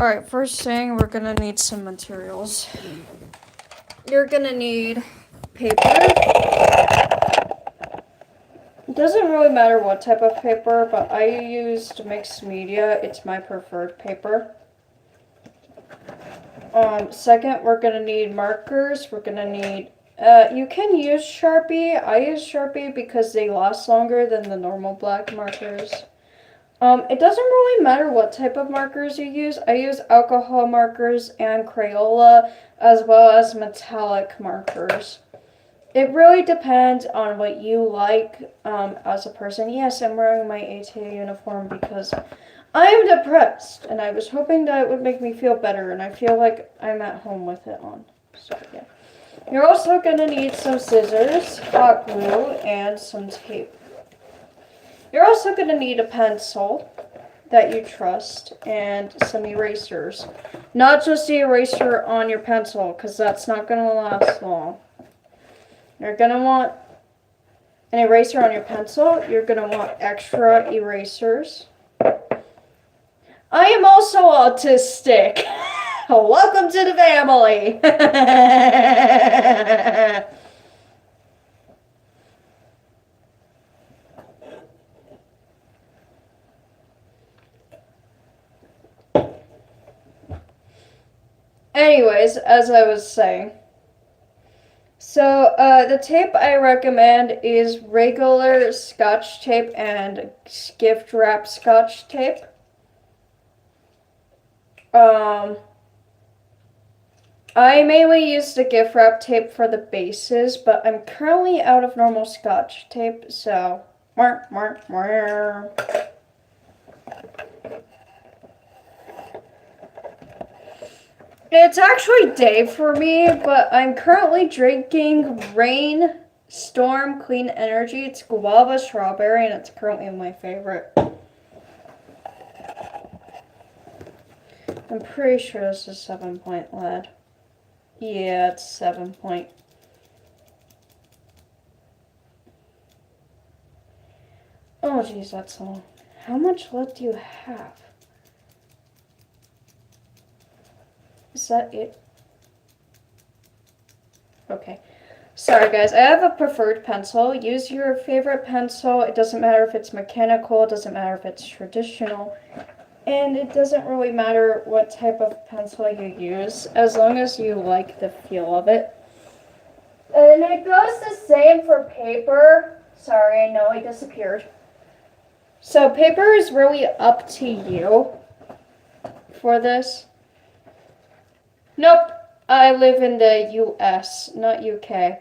Alright, first thing, we're gonna need some materials. You're gonna need paper. It doesn't really matter what type of paper, but I used mixed media. It's my preferred paper. Second, we're gonna need markers. We're gonna need, you can use Sharpie. I use Sharpie because they last longer than the normal black markers. It doesn't really matter what type of markers you use. I use alcohol markers and Crayola, as well as metallic markers. It really depends on what you like as a person. Yes, I'm wearing my ATA uniform because I am depressed, and I was hoping that it would make me feel better, and I feel like I'm at home with it on. So, yeah. You're also going to need some scissors, hot glue, and some tape. You're also going to need a pencil that you trust and some erasers. Not just the eraser on your pencil, because that's not going to last long. You're going to want an eraser on your pencil. You're going to want extra erasers. I am also autistic. Welcome to the family. Anyways, as I was saying, so the tape I recommend is regular Scotch tape and gift wrap Scotch tape. I mainly use the gift wrap tape for the bases, but I'm currently out of normal Scotch tape, so it's actually day for me, but I'm currently drinking Rain Storm Clean Energy. It's guava strawberry, and it's currently my favorite. I'm pretty sure this is 7-point lead. Yeah, it's 7-point. Oh, geez, that's all. How much lead do you have? Is that it? Okay. Sorry, guys. I have a preferred pencil. Use your favorite pencil. It doesn't matter if it's mechanical. It doesn't matter if it's traditional. And it doesn't really matter what type of pencil you use, as long as you like the feel of it. And it goes the same for paper. Sorry, I know I disappeared. So paper is really up to you for this. Nope, I live in the US, not UK.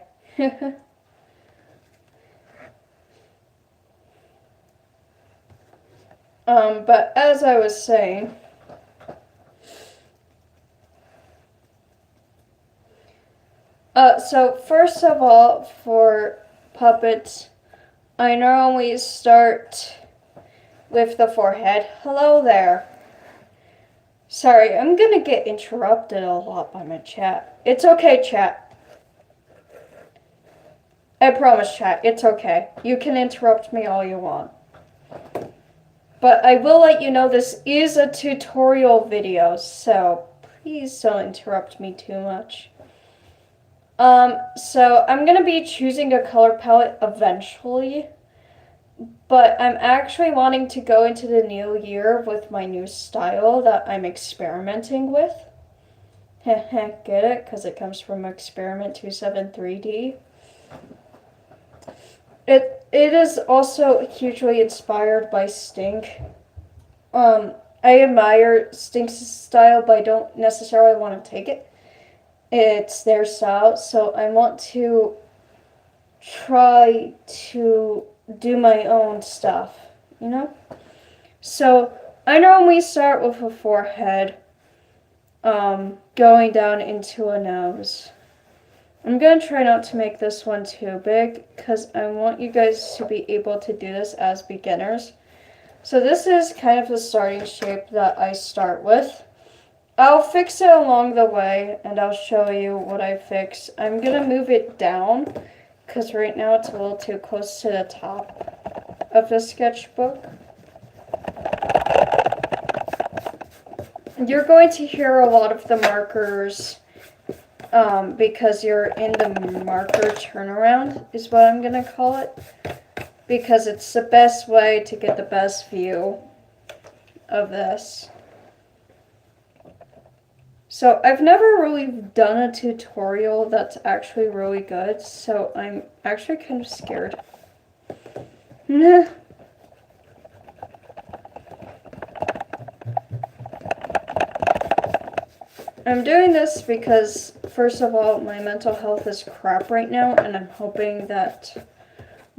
But as I was saying, so first of all, for puppets, I normally start with the forehead. Hello there. Sorry, I'm gonna get interrupted a lot by my chat. It's okay, chat. I promise, chat, it's okay. You can interrupt me all you want. But I will let you know this is a tutorial video, so please don't interrupt me too much. So I'm gonna be choosing a color palette eventually, but I'm actually wanting to go into the new year with my new style that I'm experimenting with. Get it? Because it comes from Experiment 273D. It is also hugely inspired by Stink. I admire Stink's style, but I don't necessarily want to take it. It's their style, so I want to try to do my own stuff, you know? So I normally start with a forehead, going down into a nose. I'm going to try not to make this one too big because I want you guys to be able to do this as beginners. So this is kind of the starting shape that I start with. I'll fix it along the way and I'll show you what I fix. I'm going to move it down because right now it's a little too close to the top of the sketchbook. you're going to hear a lot of the markers because you're in the marker turnaround, is what I'm going to call it. Because it's the best way to get the best view of this. So I've never really done a tutorial that's actually really good, so I'm actually kind of scared. I'm doing this because, first of all, my mental health is crap right now, and I'm hoping that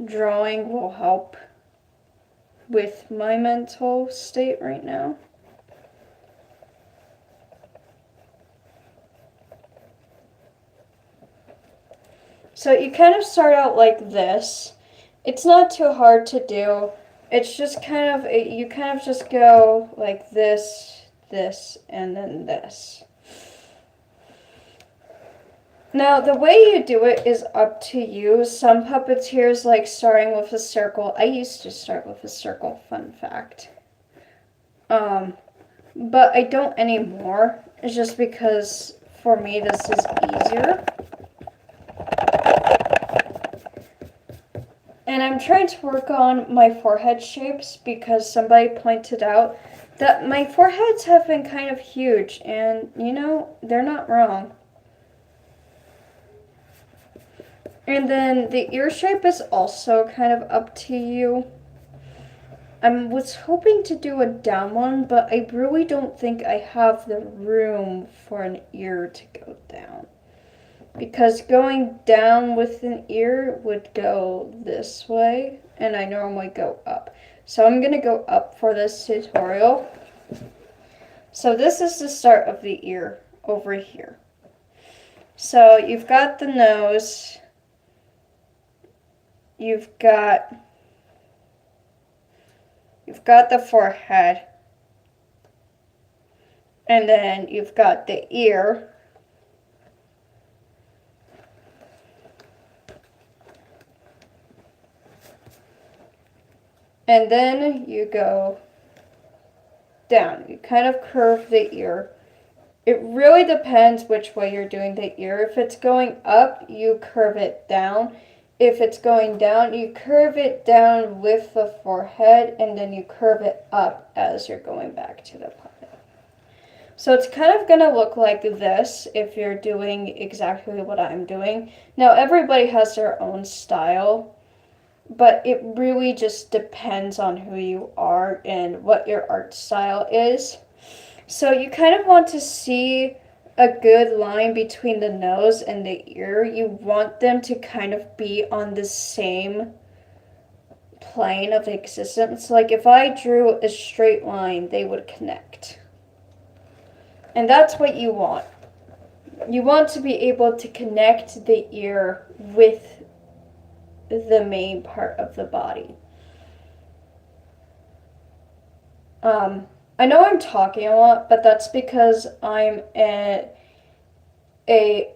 drawing will help with my mental state right now. So you kind of start out like this. It's not too hard to do. It's just kind of, you kind of just go like this, this, and then this. Now, the way you do it is up to you. Some puppeteers like starting with a circle. I used to start with a circle, fun fact. But I don't anymore. It's just because, for me, this is easier. And I'm trying to work on my forehead shapes because somebody pointed out that my foreheads have been kind of huge, and, you know, they're not wrong. And then the ear shape is also kind of up to you. I was hoping to do a down one, but I really don't think I have the room for an ear to go down. Because going down with an ear would go this way, and I normally go up. So I'm going to go up for this tutorial. So this is the start of the ear over here. So you've got the nose. You've got the forehead, and then you've got the ear, and then you go down. You kind of curve the ear. It really depends which way you're doing the ear. If it's going up, you curve it down. If it's going down, you curve it down with the forehead, and then you curve it up as you're going back to the puppet. So it's kind of going to look like this if you're doing exactly what I'm doing. Now, everybody has their own style, but it really just depends on who you are and what your art style is. So you kind of want to see a good line between the nose and the ear. You want them to kind of be on the same plane of existence. Like if I drew a straight line, they would connect. And that's what you want. You want to be able to connect the ear with the main part of the body. I know I'm talking a lot, but that's because I'm a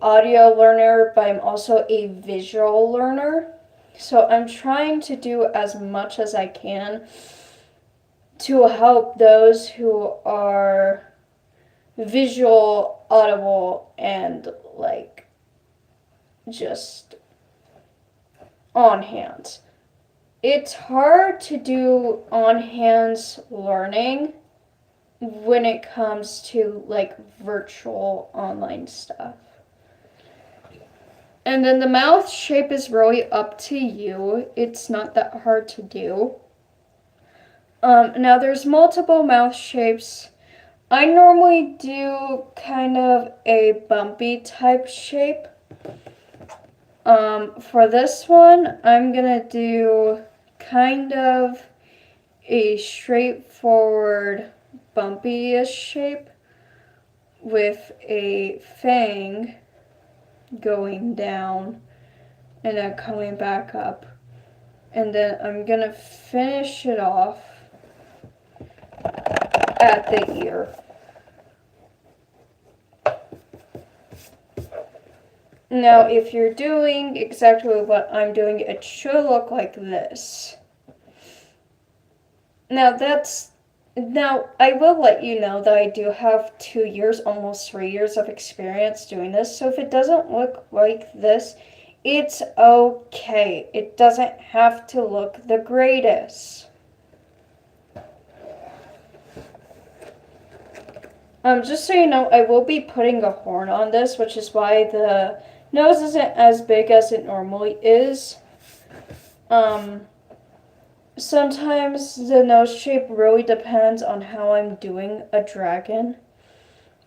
audio learner, but I'm also a visual learner. So I'm trying to do as much as I can to help those who are visual, audible, and like just on hands. It's hard to do on hands learning when it comes to like virtual online stuff. And then the mouth shape is really up to you. It's not that hard to do. Now there's multiple mouth shapes. I normally do kind of a bumpy type shape. For this one, I'm gonna do kind of a straightforward bumpy-ish shape with a fang going down and then coming back up. And then I'm gonna finish it off at the ear. Now, if you're doing exactly what I'm doing, it should look like this. Now, that's Now, I will let you know that I do have 2 years, almost 3 years of experience doing this, so if it doesn't look like this, it's okay. It doesn't have to look the greatest. Just so you know, I will be putting a horn on this, which is why the nose isn't as big as it normally is. Sometimes the nose shape really depends on how I'm doing a dragon.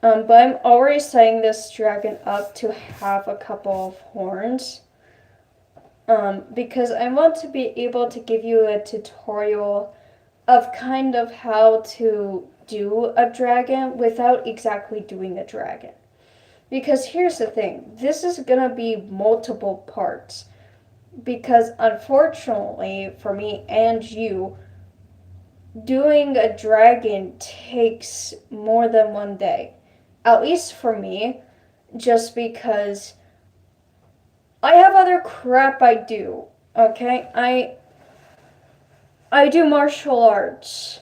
But I'm already setting this dragon up to have a couple of horns. Because I want to be able to give you a tutorial of kind of how to do a dragon without exactly doing a dragon. Because here's the thing, this is gonna be multiple parts. Because unfortunately for me and you, doing a dragon takes more than one day. At least for me, just because I have other crap I do. Okay? I do martial arts.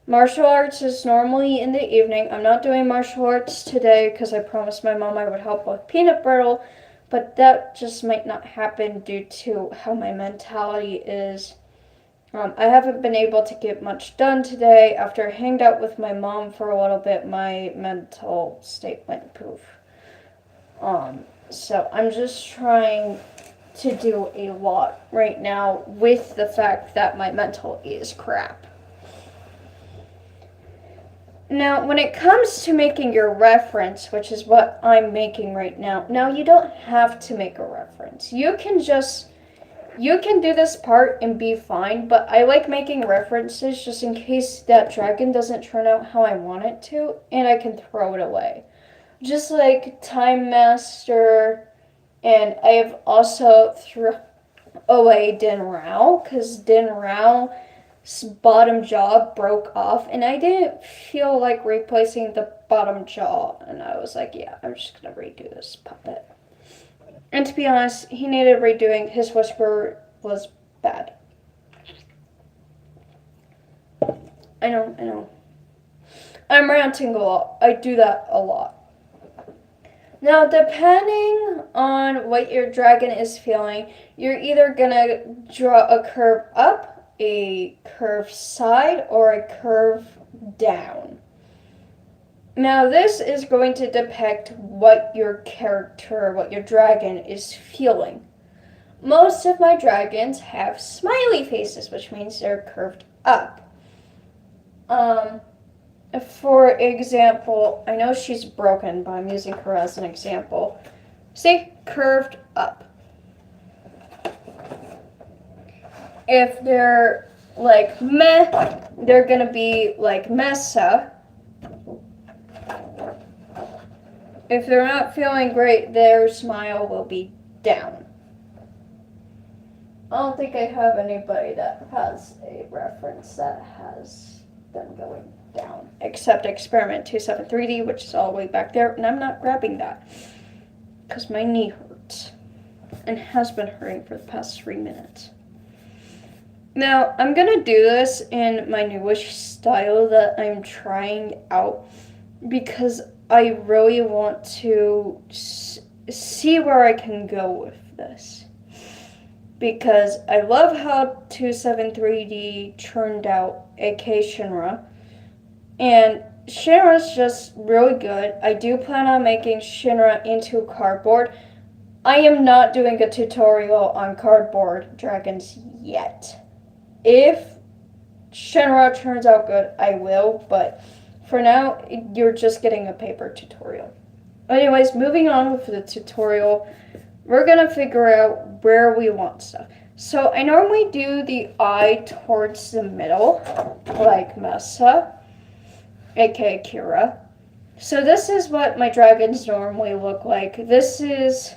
Martial arts is normally in the evening. I'm not doing martial arts today because I promised my mom I would help with peanut brittle, but that just might not happen due to how my mentality is. I haven't been able to get much done today. After I hanged out with my mom for a little bit, my mental state went poof. So I'm just trying to do a lot right now with the fact that my mental is crap. Now, when it comes to making your reference, which is what I'm making right now, you don't have to make a reference. You can do this part and be fine, but I like making references just in case that dragon doesn't turn out how I want it to, and I can throw it away. Just like Time Master, and I have also thrown away Din Rao, because Din Rao's bottom jaw broke off, and I didn't feel like replacing the bottom jaw, and I was like, yeah, I'm just gonna redo this puppet. And to be honest, he needed redoing. His whisper was bad. I know. I'm ranting a lot. I do that a lot. Now, depending on what your dragon is feeling, you're either gonna draw a curve up, a curve side, or a curve down. Now, this is going to depict what your character, what your dragon is feeling. Most of my dragons have smiley faces, which means they're curved up. For example, I know she's broken, but I'm using her as an example. See, curved up. If they're like meh, they're gonna be like mesa. If they're not feeling great, their smile will be down. I don't think I have anybody that has a reference that has them going down, except Experiment 273D, which is all the way back there, and I'm not grabbing that because my knee hurts and has been hurting for the past 3 minutes. Now, I'm gonna do this in my newish style that I'm trying out because I really want to see where I can go with this. Because I love how 273D turned out, aka Shinra. And Shinra's just really good. I do plan on making Shinra into cardboard. I am not doing a tutorial on cardboard dragons yet. If Shinra turns out good, I will, but for now, you're just getting a paper tutorial. Anyways, moving on with the tutorial, we're gonna figure out where we want stuff. So I normally do the eye towards the middle, like Mesa, aka Kira. So this is what my dragons normally look like. This is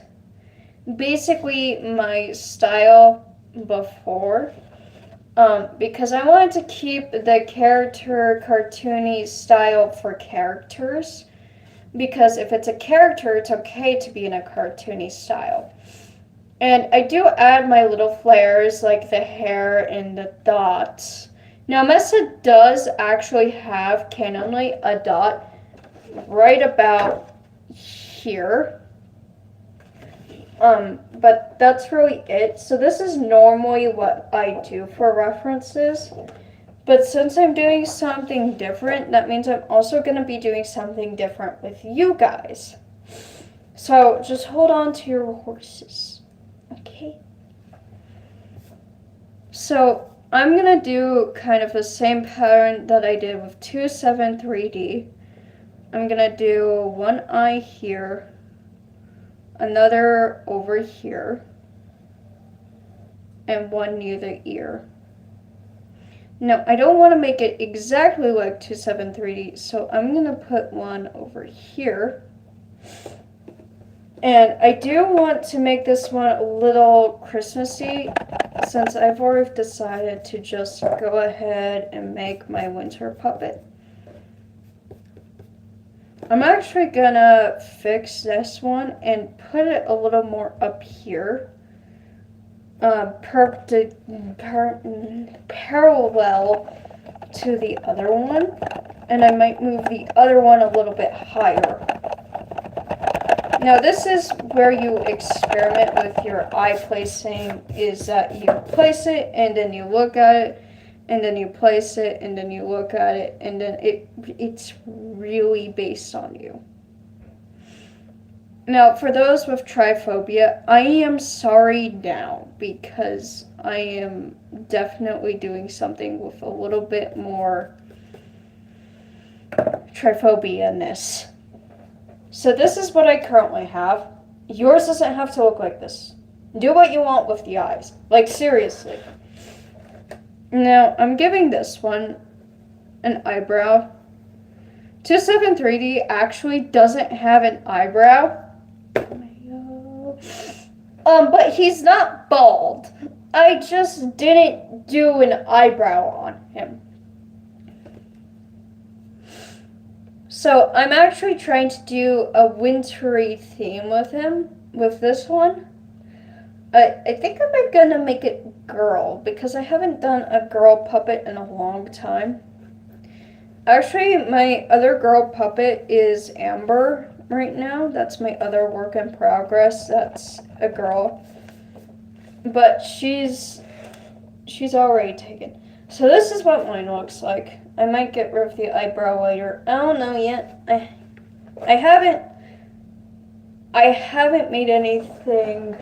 basically my style before. Because I wanted to keep the character cartoony style for characters. Because if it's a character, it's okay to be in a cartoony style. And I do add my little flares, like the hair and the dots. Now, Mesa does actually have canonically a dot right about here. But that's really it. So this is normally what I do for references. But since I'm doing something different, that means I'm also going to be doing something different with you guys. So just hold on to your horses. Okay? So I'm going to do kind of the same pattern that I did with 273D. I'm going to do one eye here, another over here, and one near the ear. Now, I don't want to make it exactly like 273D, so I'm going to put one over here. And I do want to make this one a little Christmassy, since I've already decided to just go ahead and make my winter puppet. I'm actually gonna fix this one and put it a little more up here, parallel to the other one, and I might move the other one a little bit higher. Now this is where you experiment with your eye placing, is that you place it and then you look at it, and then you place it and then you look at it, and then it's really based on you. Now, for those with triphobia, I am sorry now, because I am definitely doing something with a little bit more triphobia-ness. So this is what I currently have. Yours doesn't have to look like this. Do what you want with the eyes. Like, seriously. Now, I'm giving this one an eyebrow. 273D actually doesn't have an eyebrow. But he's not bald. I just didn't do an eyebrow on him. So I'm actually trying to do a wintry theme with him, with this one. I think I'm gonna make it girl, because I haven't done a girl puppet in a long time. Actually, my other girl puppet is Amber right now. That's my other work in progress. That's a girl. But she's already taken. So this is what mine looks like. I might get rid of the eyebrow later. I don't know yet. I haven't made anything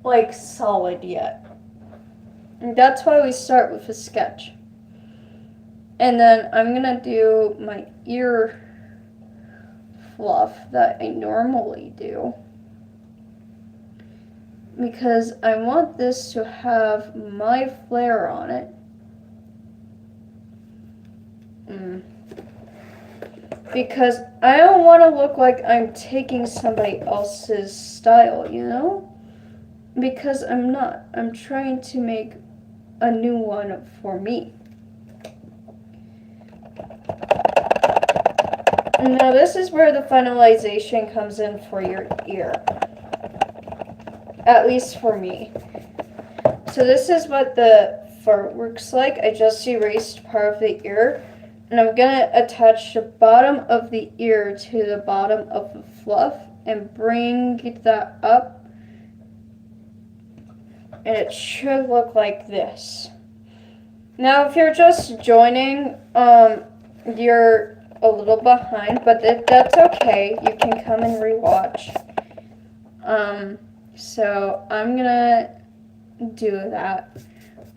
like solid yet. And that's why we start with a sketch. And then I'm gonna do my ear fluff that I normally do, because I want this to have my flair on it. Because I don't want to look like I'm taking somebody else's style, you know? Because I'm not. I'm trying to make a new one for me. Now this is where the finalization comes in for your ear. At least for me. So this is what the fur looks like. I just erased part of the ear. And I'm going to attach the bottom of the ear to the bottom of the fluff and bring that up. And it should look like this. Now if you're just joining, you're a little behind, but that's okay. You can come and rewatch. So I'm gonna do that.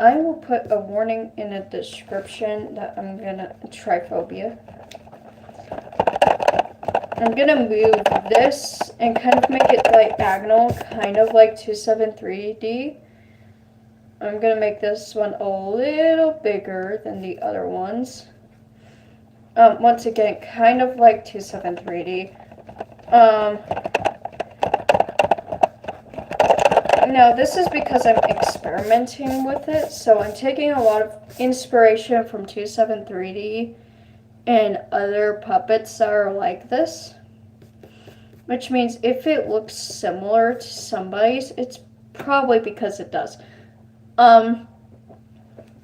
I will put a warning in the description that I'm gonna triphobia. I'm gonna move this and kind of make it diagonal, kind of like 273D. I'm gonna make this one a little bigger than the other ones. Once again, kind of like 273D. Now, this is because I'm experimenting with it, so I'm taking a lot of inspiration from 273D and other puppets that are like this. Which means if it looks similar to somebody's, it's probably because it does.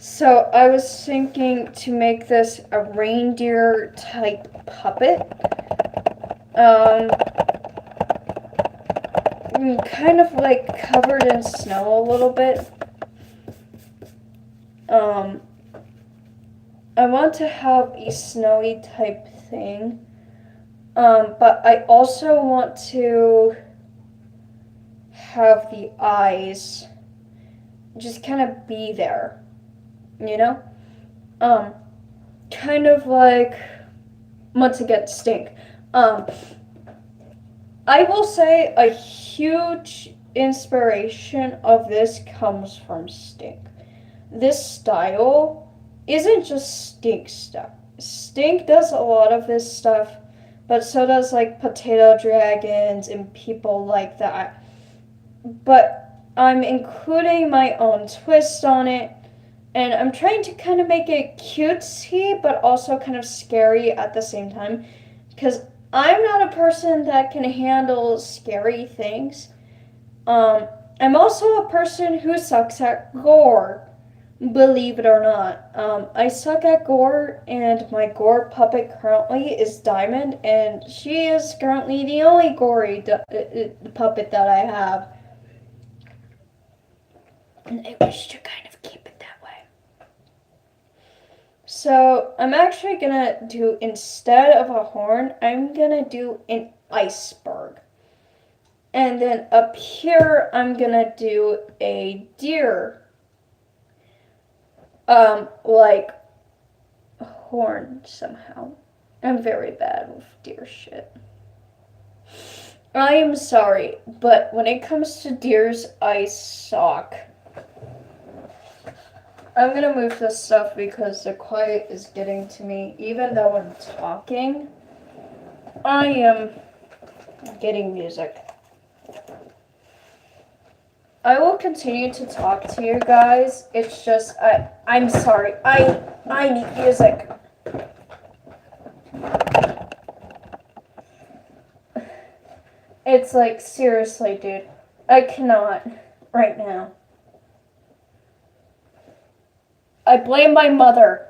So I was thinking to make this a reindeer type puppet. Um, kind of like covered in snow a little bit. Um, I want to have a snowy type thing. But I also want to have the eyes just kind of be there, you know? Um, kind of like, once again, Stink. Um, I will say a huge inspiration of this comes from Stink. This style isn't just Stink stuff. Stink does a lot of this stuff, but so does like Potato Dragons and people like that. But I'm including my own twist on it, and I'm trying to kind of make it cutesy but also kind of scary at the same time, because I'm not a person that can handle scary things. Um, I'm also a person who sucks at gore, believe it or not. I suck at gore, and my gore puppet currently is Diamond, and she is currently the only gory puppet that I have. And I wish to kind of keep it that way. So I'm actually gonna do, instead of a horn, I'm gonna do an iceberg. And then up here, I'm gonna do a deer, like horn somehow. I'm very bad with deer shit. I am sorry, but when it comes to deers, I suck. I'm gonna move this stuff because the quiet is getting to me. Even though I'm talking, I am getting music. I will continue to talk to you guys. It's just I'm sorry. I need music. It's like seriously, dude. I cannot right now. I blame my mother.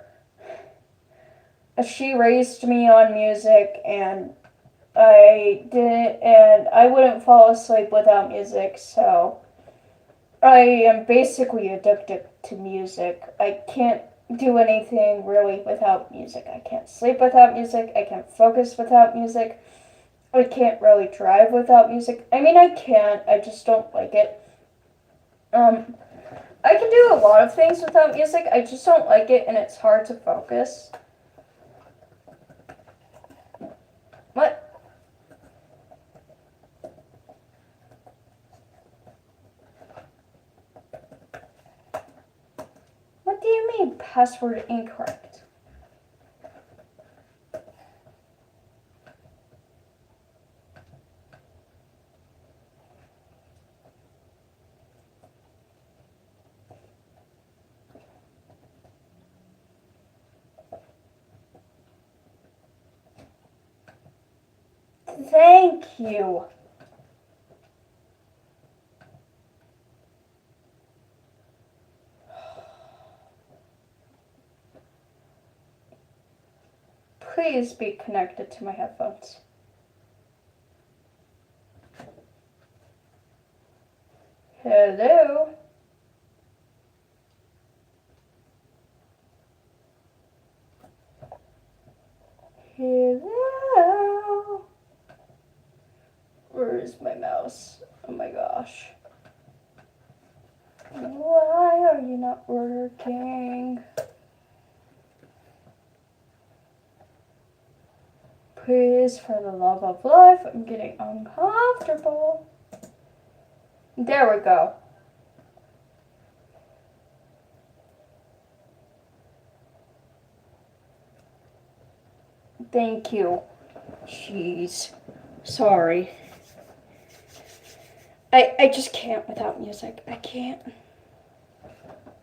She raised me on music, and I wouldn't fall asleep without music, so I am basically addicted to music. I can't do anything really without music. I can't sleep without music. I can't focus without music. I can't really drive without music. I mean, I can, I just don't like it. I can do a lot of things without music. I just don't like it, and it's hard to focus. What? What do you mean, password incorrect? Thank you. Please be connected to my headphones. Hello? Hello? Where is my mouse? Oh my gosh. Why are you not working? Please, for the love of life, I'm getting uncomfortable. There we go. Thank you. Jeez. Sorry. I just can't without music. I can't.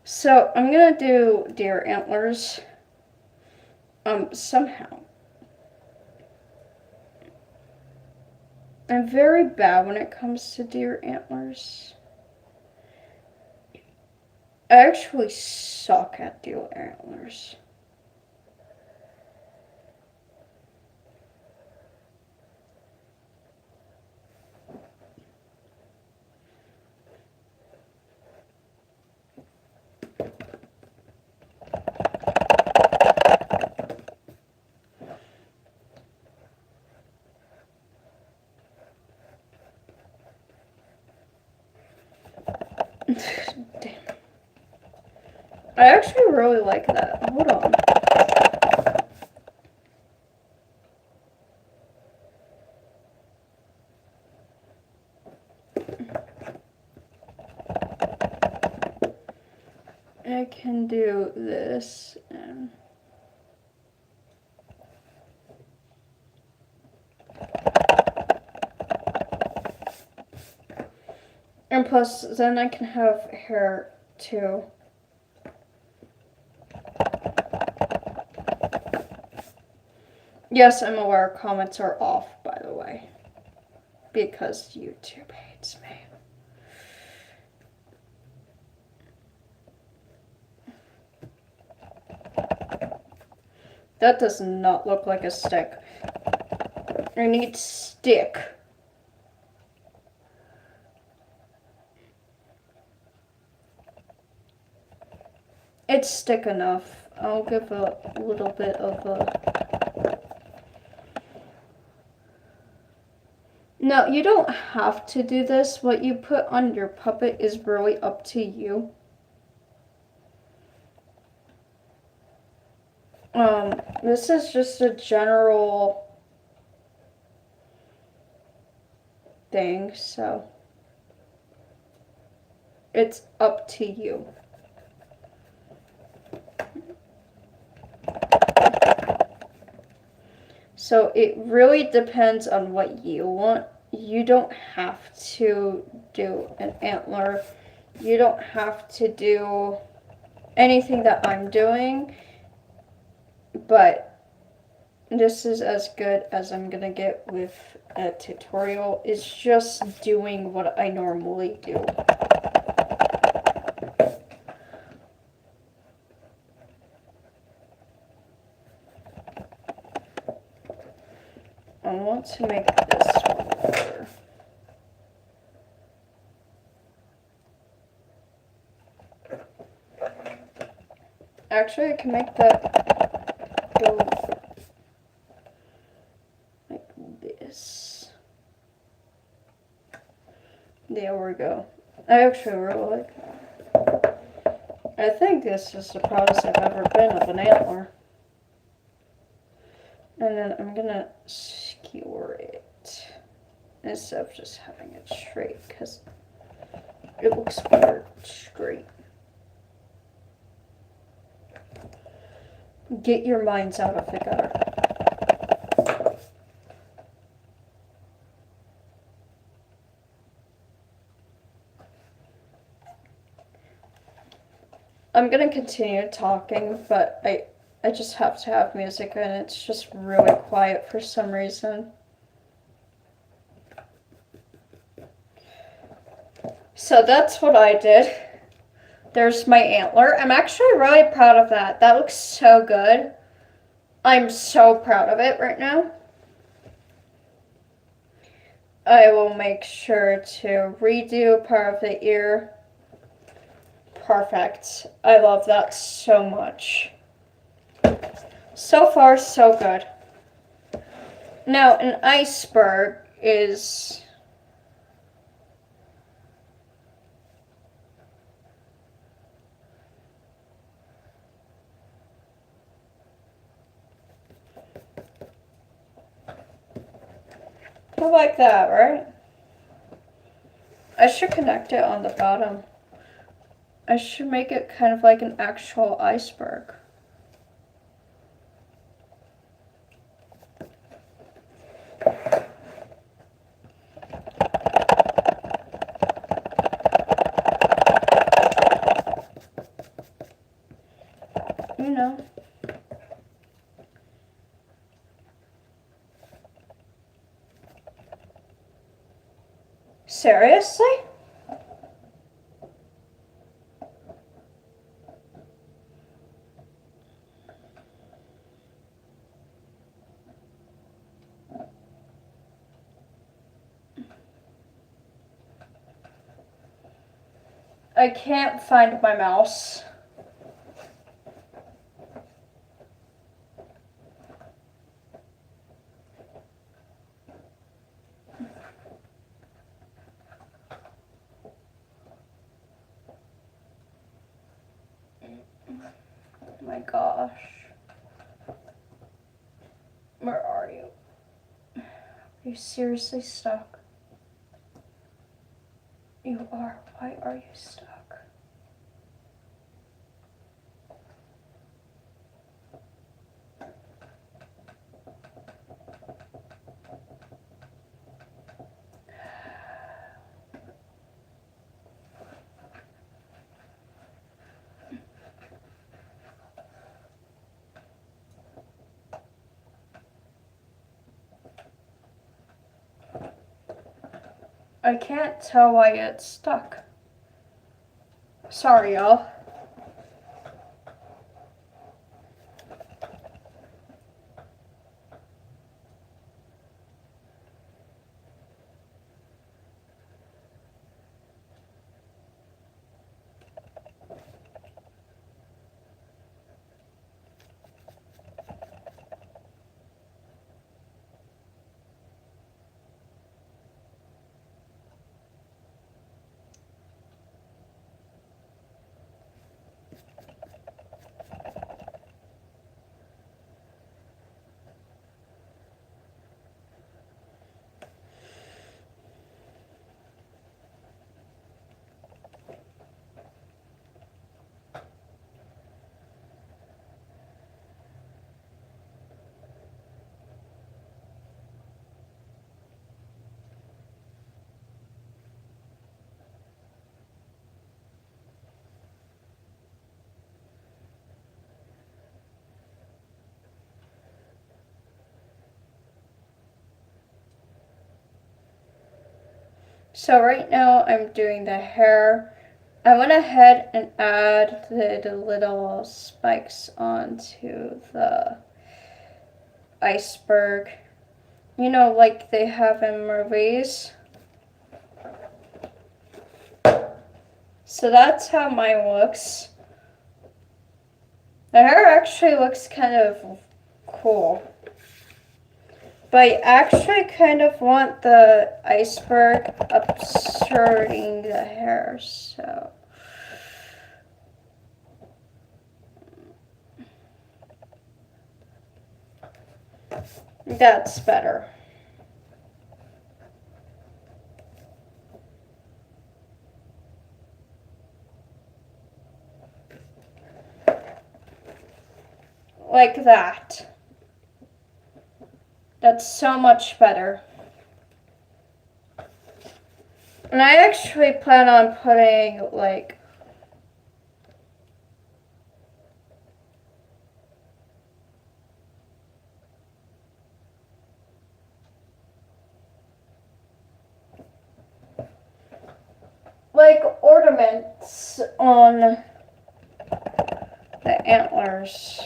So I'm gonna do deer antlers. Somehow. I'm very bad when it comes to deer antlers. I actually suck at deer antlers. Damn. I actually really like that. Hold on. I can do this and plus then I can have hair too. Yes, I'm aware comments are off, by the way, because YouTube hates me. That does not look like a stick. I need stick. It's stick enough. I'll give a little bit of a... No, you don't have to do this. What you put on your puppet is really up to you. This is just a general thing, so it's up to you. So it really depends on what you want. You don't have to do an antler. You don't have to do anything that I'm doing, but this is as good as I'm gonna get with a tutorial. It's just doing what I normally do. I want to make this one longer. Actually, I can make that go like this. There we go. I actually really like that. I think this is the proudest I've ever been of an antler. And then I'm gonna skewer it instead of just having it straight because it looks better straight. Get your minds out of the gutter. I'm gonna continue talking, but I just have to have music and it's just really quiet for some reason. So that's what I did. There's my antler. I'm actually really proud of that. That looks so good. I'm so proud of it right now. I will make sure to redo part of the ear. Perfect. I love that so much. So far, so good. Now, an iceberg is... I like that, right? I should connect it on the bottom. I should make it kind of like an actual iceberg. You know. Seriously? I can't find my mouse. Oh my gosh. Where are you? Are you seriously stuck? You are. Why are you stuck? I can't tell why it's stuck. Sorry, y'all. So right now I'm doing the hair. I went ahead and added the little spikes onto the iceberg. You know, like they have in movies. So that's how mine looks. The hair actually looks kind of cool. But I actually kind of want the iceberg obstructing the hair, so. That's better. Like that. That's so much better. And I actually plan on putting like ornaments on the antlers.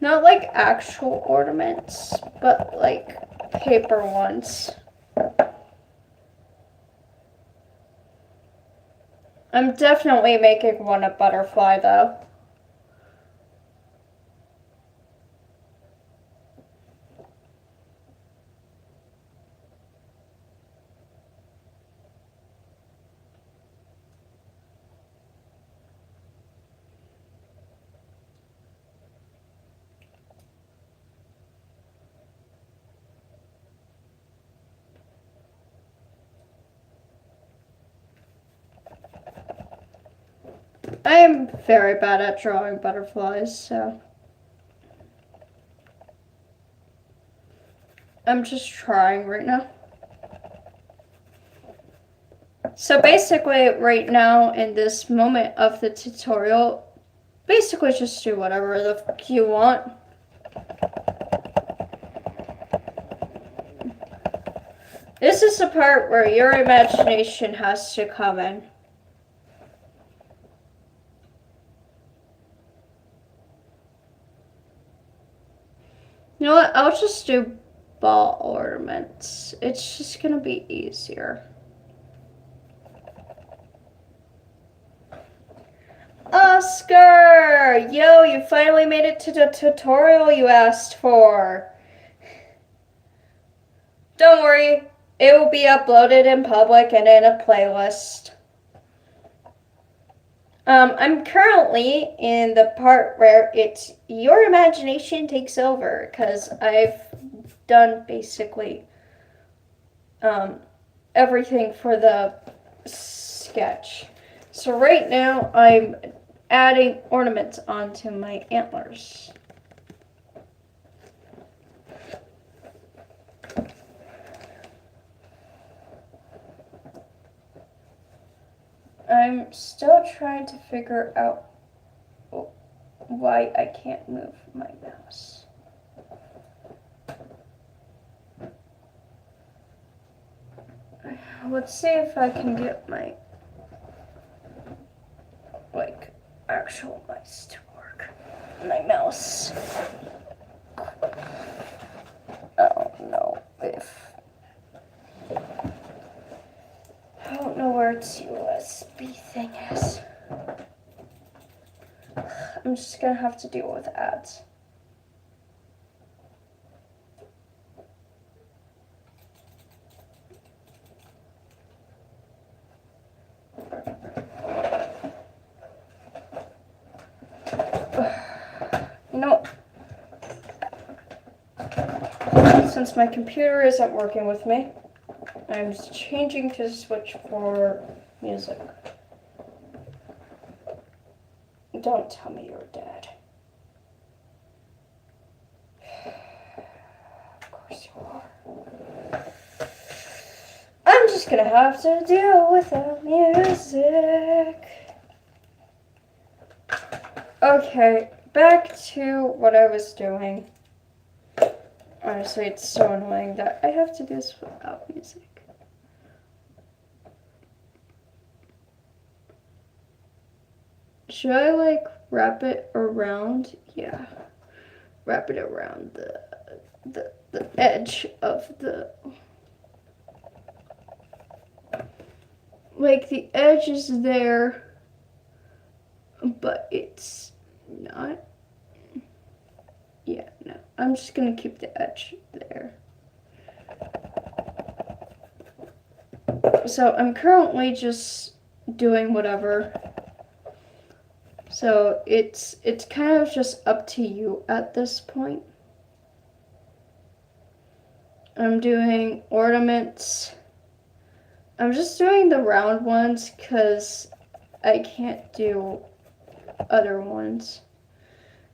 Not like actual ornaments, but like paper ones. I'm definitely making one a butterfly though. I am very bad at drawing butterflies, so I'm just trying right now. So basically right now in this moment of the tutorial, basically just do whatever the fuck you want. This is the part where your imagination has to come in. You know what? I'll just do ball ornaments. It's just gonna be easier. Oscar! Yo, you finally made it to the tutorial you asked for. Don't worry, it will be uploaded in public and in a playlist. I'm currently in the part where it's your imagination takes over, because I've done basically everything for the sketch. So right now I'm adding ornaments onto my antlers. I'm still trying to figure out why I can't move my mouse. Let's see if I can get my actual mice to work. My mouse. Oh no, I don't know where its USB thing is. I'm just gonna have to deal with ads. You know, since my computer isn't working with me, I'm changing to switch for music. Don't tell me you're dead. Of course you are. I'm just gonna have to deal with the music. Okay, back to what I was doing. Honestly, it's so annoying that I have to do this without music. Should I wrap it around? Yeah. Wrap it around the edge of the... the edge is there, but it's not. Yeah, no. I'm just gonna keep the edge there. So I'm currently just doing whatever. So it's kind of just up to you at this point. I'm doing ornaments. I'm just doing the round ones because I can't do other ones.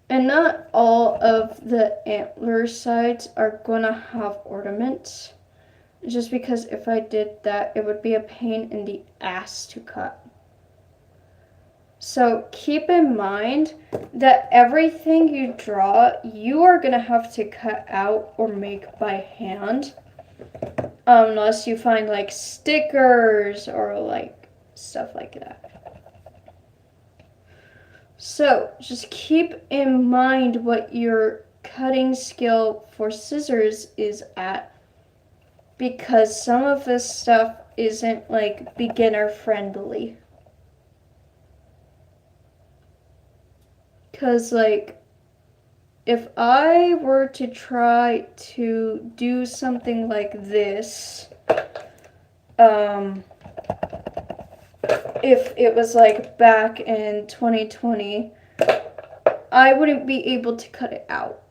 And not all of the antler sides are gonna have ornaments. Just because if I did that, it would be a pain in the ass to cut. So keep in mind that everything you draw, you are gonna have to cut out or make by hand. Unless you find stickers or stuff like that. So just keep in mind what your cutting skill for scissors is at, because some of this stuff isn't beginner friendly. Because if I were to try to do something like this, if it was back in 2020, I wouldn't be able to cut it out.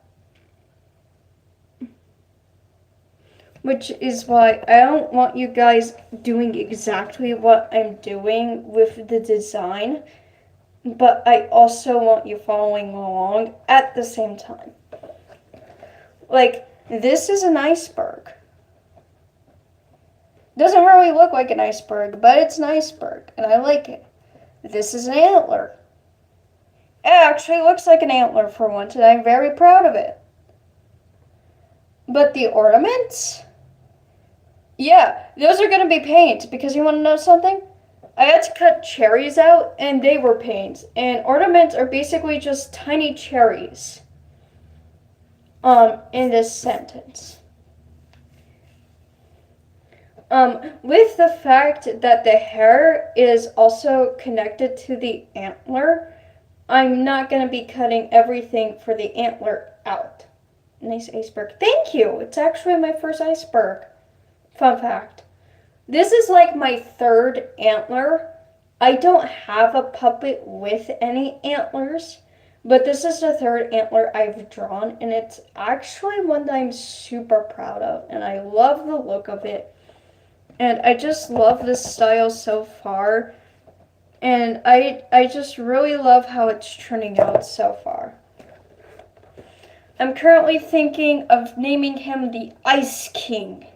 Which is why I don't want you guys doing exactly what I'm doing with the design, but I also want you following along at the same time. This is an iceberg. Doesn't really look like an iceberg, but it's an iceberg, and I like it. This is an antler. It actually looks like an antler for once, and I'm very proud of it. But the ornaments? Yeah, those are going to be paint, because you want to know something? I had to cut cherries out, and they were paints. And ornaments are basically just tiny cherries. In this sentence. With the fact that the hair is also connected to the antler, I'm not going to be cutting everything for the antler out. Nice iceberg. Thank you. It's actually my first iceberg. Fun fact. This is like my third antler. I don't have a puppet with any antlers, but this is the third antler I've drawn, and it's actually one that I'm super proud of, and I love the look of it. And I just love this style so far, and I just really love how it's turning out so far. I'm currently thinking of naming him the Ice King.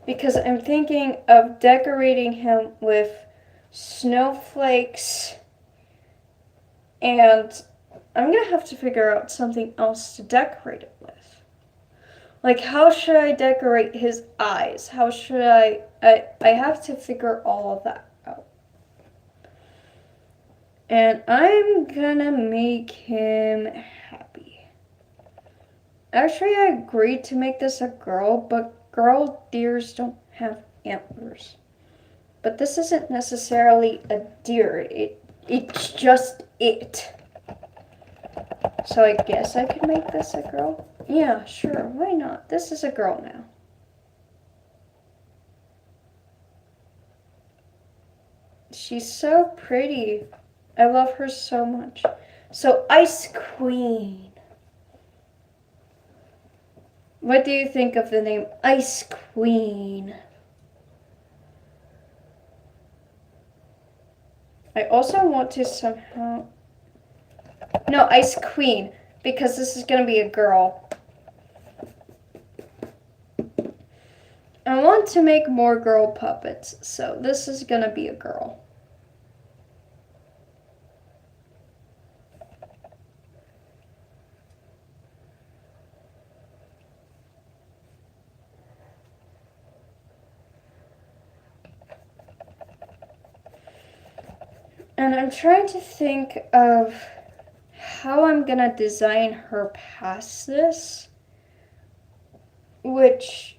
Because I'm thinking of decorating him with snowflakes, and I'm going to have to figure out something else to decorate it with. Like, how should I decorate his eyes? How should I have to figure all of that out. And I'm gonna make him happy. Actually, I agreed to make this a girl, but girl deers don't have antlers. But this isn't necessarily a deer. It's just it. So I guess I could make this a girl? Yeah, sure, why not? This is a girl now. She's so pretty. I love her so much. So, Ice Queen. What do you think of the name Ice Queen? I also want to somehow... No, Ice Queen, because this is going to be a girl. I want to make more girl puppets, so this is going to be a girl. And I'm trying to think of how I'm going to design her past this, which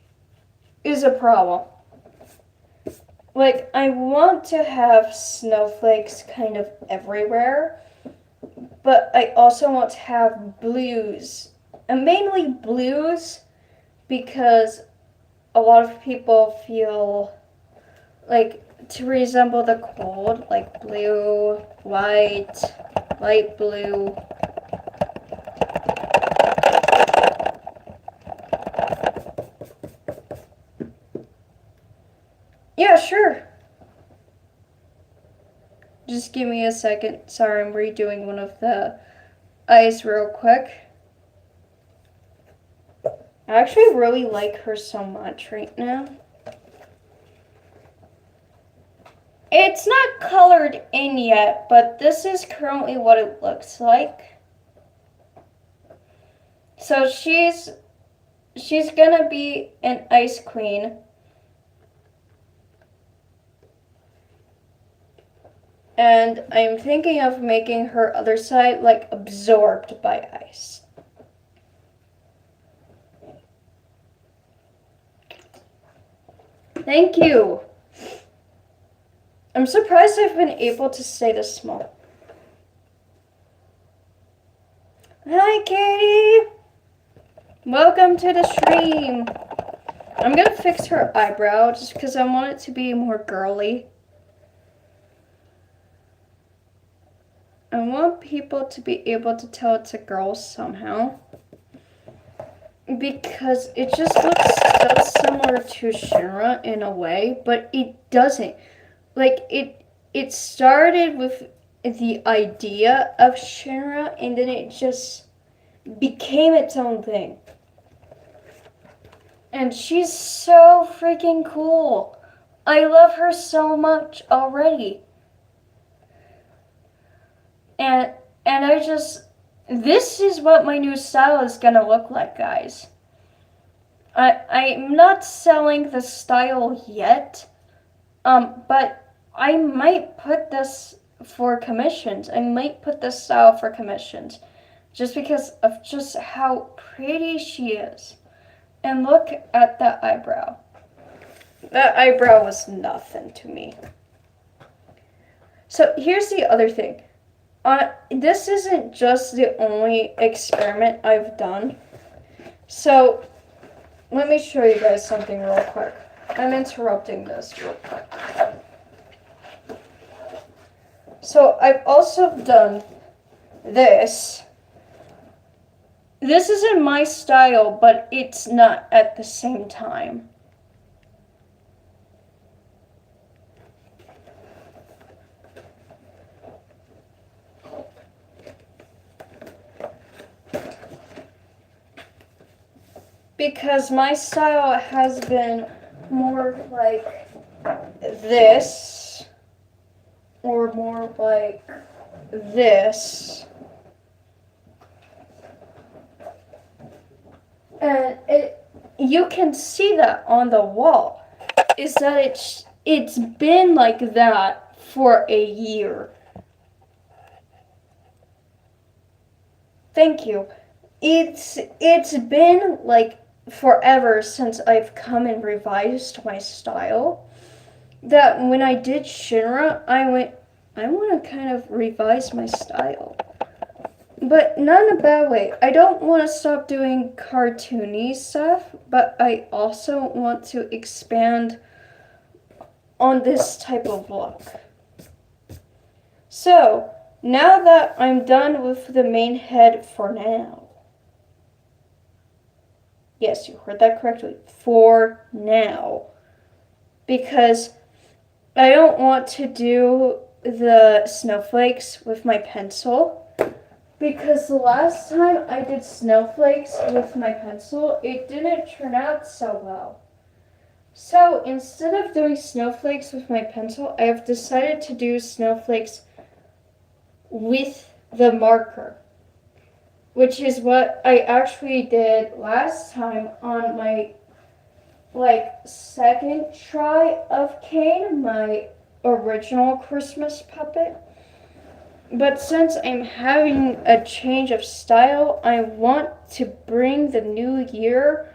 is a problem. Like, I want to have snowflakes kind of everywhere, but I also want to have blues, and mainly blues because a lot of people feel like to resemble the cold, like blue, white, light blue. Yeah, sure. Just give me a second. Sorry, I'm redoing one of the eyes real quick. I actually really like her so much right now. It's not colored in yet, but this is currently what it looks like. So she's gonna be an ice queen. And I'm thinking of making her other side like absorbed by ice. Thank you. I'm surprised I've been able to stay this small. Hi, Katie. Welcome to the stream. I'm gonna fix her eyebrow just because I want it to be more girly. I want people to be able to tell it's a girl somehow. Because it just looks so similar to Shinra in a way, but it doesn't. Like, it started with the idea of Shinra, and then it just became its own thing. And she's so freaking cool. I love her so much already. And I just... This is what my new style is gonna look like, guys. I'm not selling the style yet, but I might put this for commissions. I might put this style for commissions, just because of just how pretty she is. And look at that eyebrow. That eyebrow was nothing to me. So here's the other thing. This isn't just the only experiment I've done. So let me show you guys something real quick. I'm interrupting this real quick. So I've also done this. This isn't my style, but it's not at the same time. Because my style has been more like this, or more like this. And you can see that on the wall, is that it's been like that for a year. Thank you. It's been like forever since I've come and revised my style, that when I did Shinra, I want to kind of revise my style. But not in a bad way. I don't want to stop doing cartoony stuff, but I also want to expand on this type of look. So, now that I'm done with the main head for now. Yes, you heard that correctly. For now. Because I don't want to do the snowflakes with my pencil. Because the last time I did snowflakes with my pencil, it didn't turn out so well. So instead of doing snowflakes with my pencil, I have decided to do snowflakes with the marker, which is what I actually did last time on my second try of Kane, my original Christmas puppet. But since I'm having a change of style, I want to bring the new year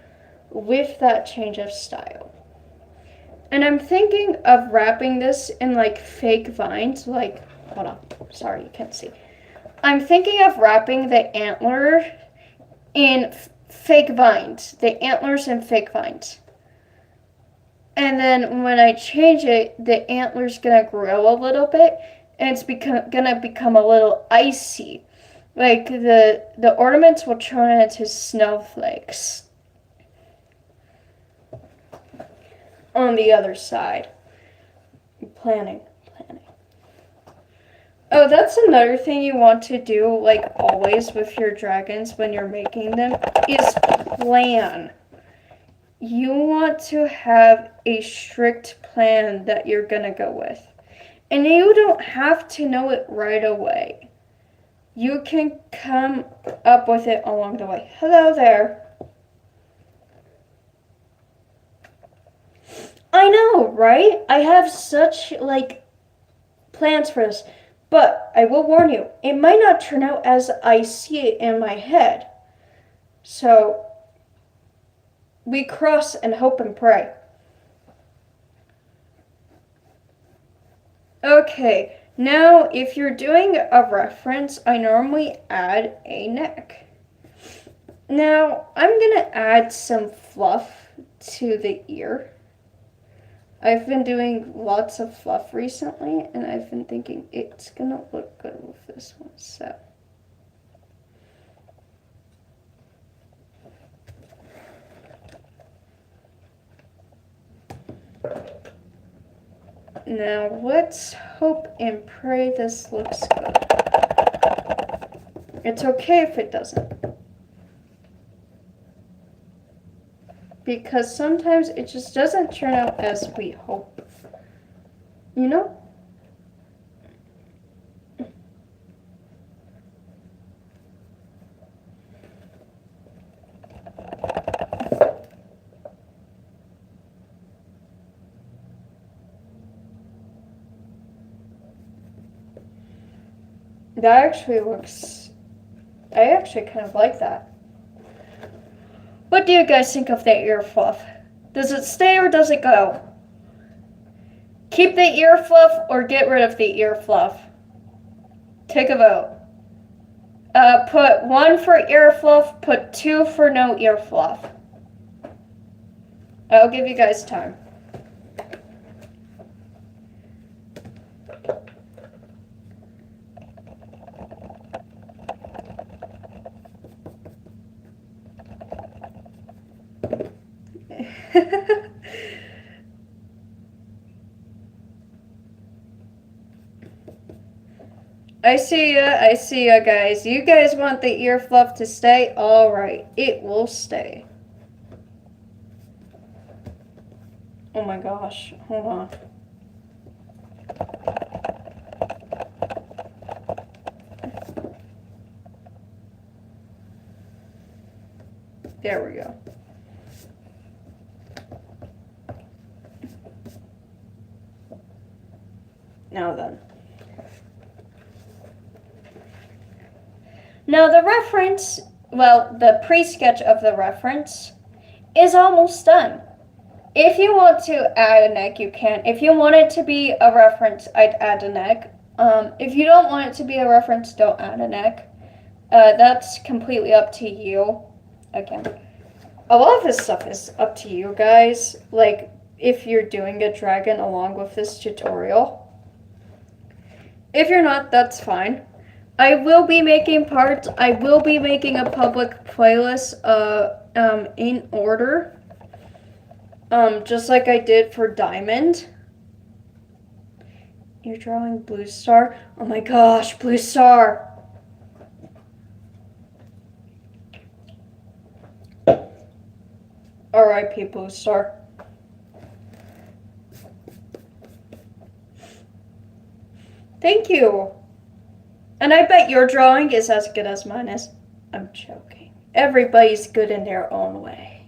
with that change of style. And I'm thinking of wrapping this in fake vines, hold on, sorry, you can't see. I'm thinking of wrapping the antler in fake vines, the antlers in fake vines. And then when I change it, the antler's gonna grow a little bit, and it's gonna become a little icy. Like the ornaments will turn into snowflakes on the other side. Planning. Oh, that's another thing you want to do, always with your dragons when you're making them, is plan. You want to have a strict plan that you're gonna go with. And you don't have to know it right away. You can come up with it along the way. Hello there. I know, right? I have such, plans for this. But I will warn you, it might not turn out as I see it in my head. So, we cross and hope and pray. Okay, now if you're doing a reference, I normally add a neck. Now, I'm going to add some fluff to the ear. I've been doing lots of fluff recently, and I've been thinking it's going to look good with this one, so. Now, let's hope and pray this looks good. It's okay if it doesn't. Because sometimes it just doesn't turn out as we hope. You know? That actually looks... I actually kind of like that. What do you guys think of that ear fluff? Does it stay or does it go? Keep the ear fluff or get rid of the ear fluff. Take a vote. Put 1 for ear fluff, put 2 for no ear fluff. I'll give you guys time. I see ya, guys. You guys want the ear fluff to stay? Alright, it will stay. Oh my gosh, hold on. There we go. Now then. Now the reference, well, the pre-sketch of the reference is almost done. If you want to add a neck, you can. If you want it to be a reference, I'd add a neck. If you don't want it to be a reference, don't add a neck. That's completely up to you. Again, a lot of this stuff is up to you guys. Like, if you're doing a dragon along with this tutorial. If you're not, that's fine. I will be making parts. I will be making a public playlist in order. Just like I did for Diamond. You're drawing Blue Star? Oh my gosh, Blue Star! R.I.P. Blue Star. Thank you! And I bet your drawing is as good as mine is. I'm joking. Everybody's good in their own way.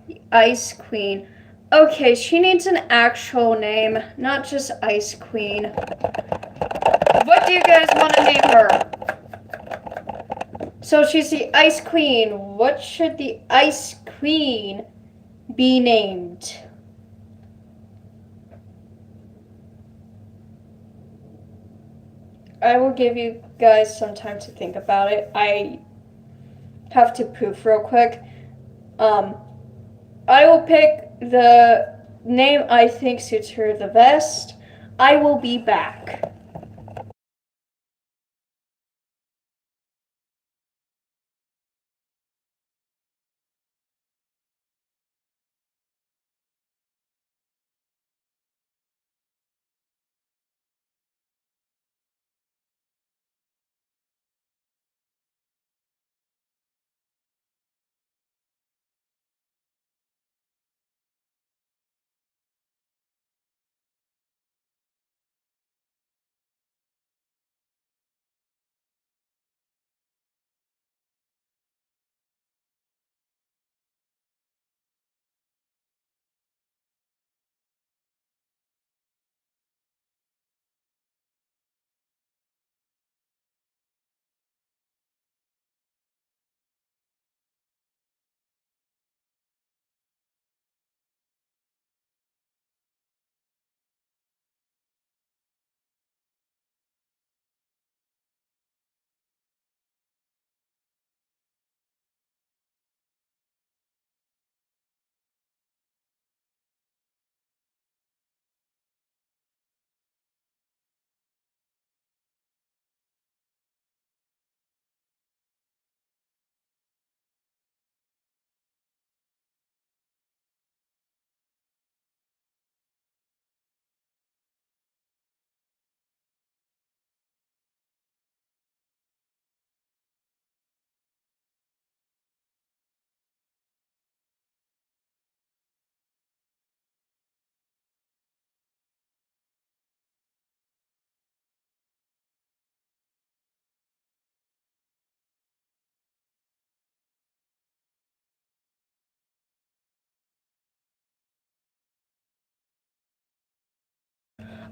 The Ice Queen. Okay, she needs an actual name, not just Ice Queen. What do you guys want to name her? So she's the Ice Queen. What should the Ice Queen be named? I will give you guys some time to think about it. I have to poof real quick. I will pick the name I think suits her the best. I will be back.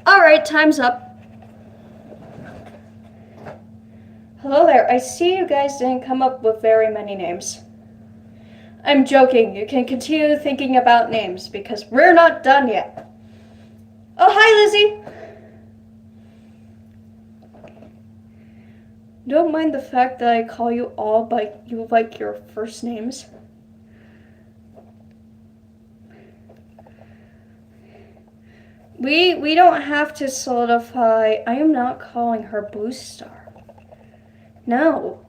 Alright, time's up. hello there. I see you guys didn't come up with very many names. I'm joking. You can continue thinking about names because we're not done yet. Oh, hi, Lizzie. Don't mind the fact that I call you all by your first names. We don't have to solidify. I am not calling her Blue Star. No.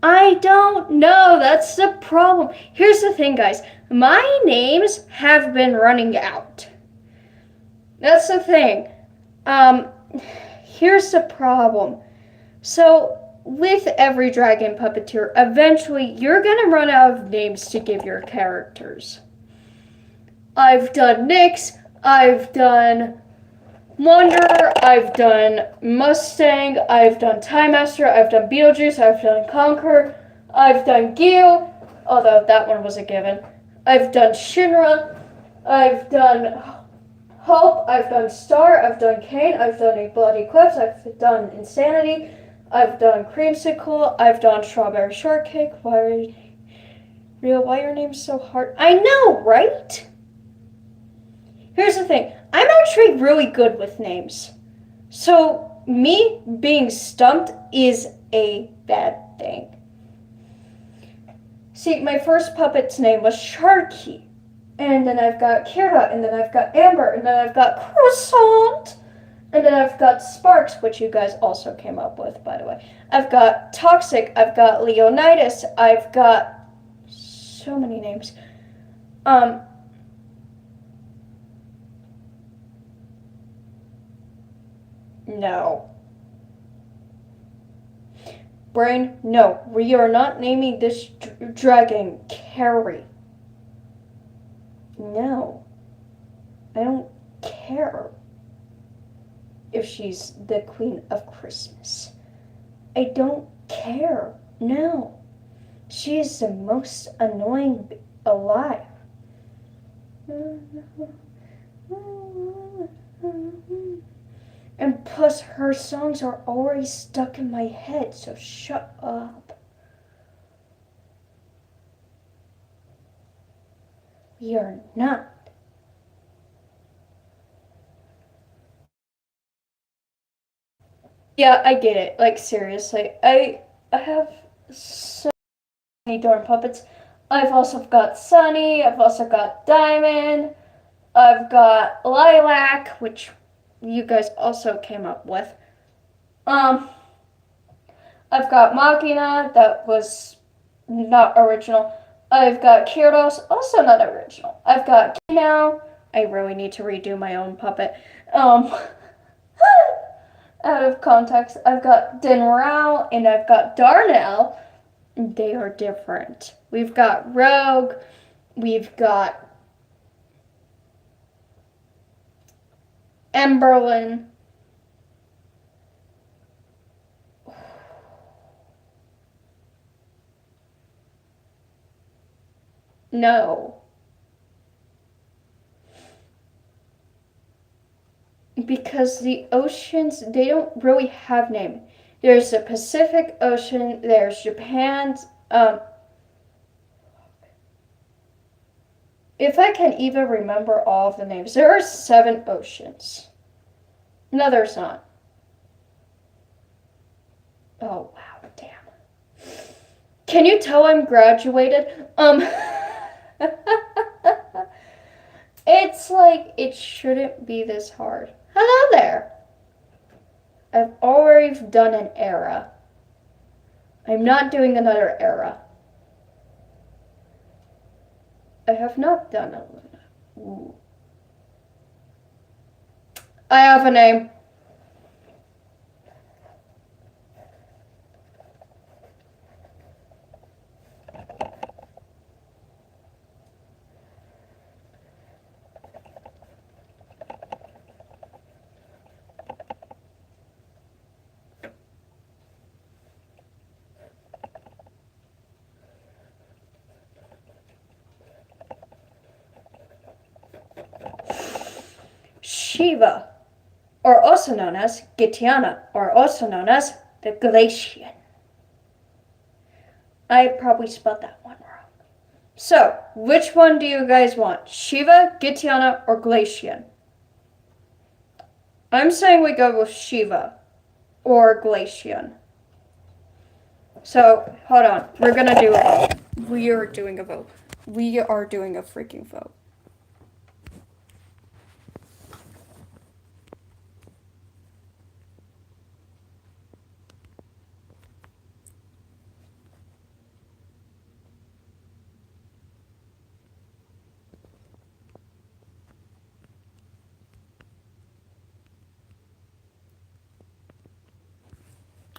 I don't know. That's the problem. Here's the thing, guys. My names have been running out. That's the thing. Here's the problem. So, with every dragon puppeteer, eventually you're gonna run out of names to give your characters. I've done Nyx, I've done Wanderer, I've done Mustang, I've done Time Master, I've done Beetlejuice, I've done Conqueror, I've done Gil, although that one was a given. I've done Shinra, I've done Hope, I've done Star, I've done Kane, I've done A Bloody Eclipse, I've done Insanity, I've done Creamsicle, I've done Strawberry Shortcake. Why are your names so hard? I know, right? Here's the thing. I'm actually really good with names. So, me being stumped is a bad thing. See, my first puppet's name was Sharky. And then I've got Kira, and then I've got Amber, and then I've got Croissant. And then I've got Sparks, which you guys also came up with, by the way. I've got Toxic, I've got Leonidas, I've got so many names. No. Brain, no. We are not naming this dragon Carrie. No. I don't care if she's the Queen of Christmas. I don't care. No. She is the most annoying alive. And plus, her songs are already stuck in my head, so shut up. We are not. Yeah, I get it. Like, seriously. I have so many darn puppets. I've also got Sunny. I've also got Diamond. I've got Lilac, which you guys also came up with. I've got Machina, that was not original. I've got Kyrdos, also not original. I've got Kino. I really need to redo my own puppet. Out of context. I've got Dinrao and I've got Darnell. They are different. We've got Rogue. We've got Emberlyn. No. Because the oceans, they don't really have name. There's the Pacific Ocean, there's Japan's, if I can even remember all of the names, there are 7 oceans. No, there's not. Oh, wow, damn. Can you tell I'm graduated? It's like, it shouldn't be this hard. Hello there. I've already done an era. I'm not doing another era. I have not done a Luna. Ooh. I have a name. Shiva. or also known as Gitiana, or also known as the Galatian. I probably spelled that one wrong. So, which one do you guys want? Shiva, Gitiana, or Galatian? I'm saying we go with Shiva or Galatian. So, hold on. We're gonna do a vote. We are doing a vote. We are doing a freaking vote.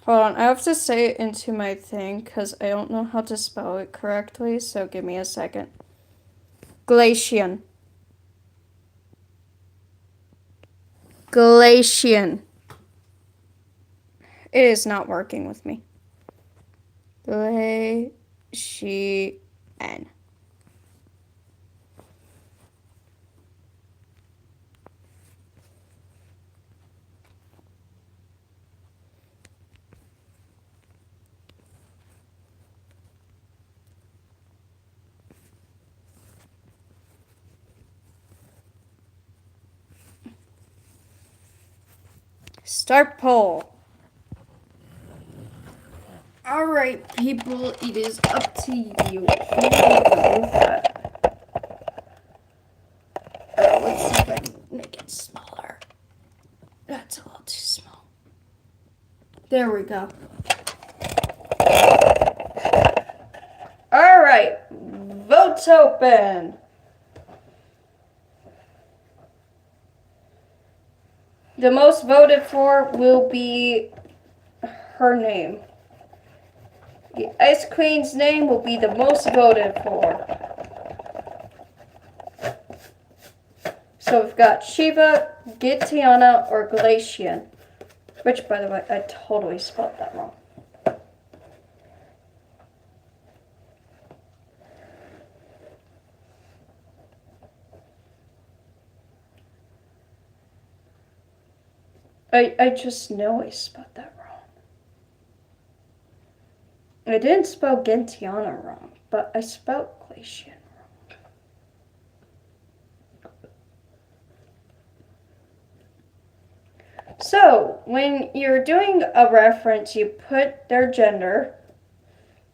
Hold on, I have to say it into my thing because I don't know how to spell it correctly, so give me a second. Galatian. Galatian. It is not working with me. Galatian. Start poll. Alright, people, it is up to you. Let's see if I can make it smaller. That's a little too small. There we go. Alright, votes open. The most voted for will be her name. The Ice Queen's name will be the most voted for. So we've got Shiva, Gitiana, or Galatian. Which, by the way, I totally spelled that wrong. I just know I spelled that wrong. I didn't spell Gentiana wrong, but I spelled Galatian wrong. So, when you're doing a reference, you put their gender,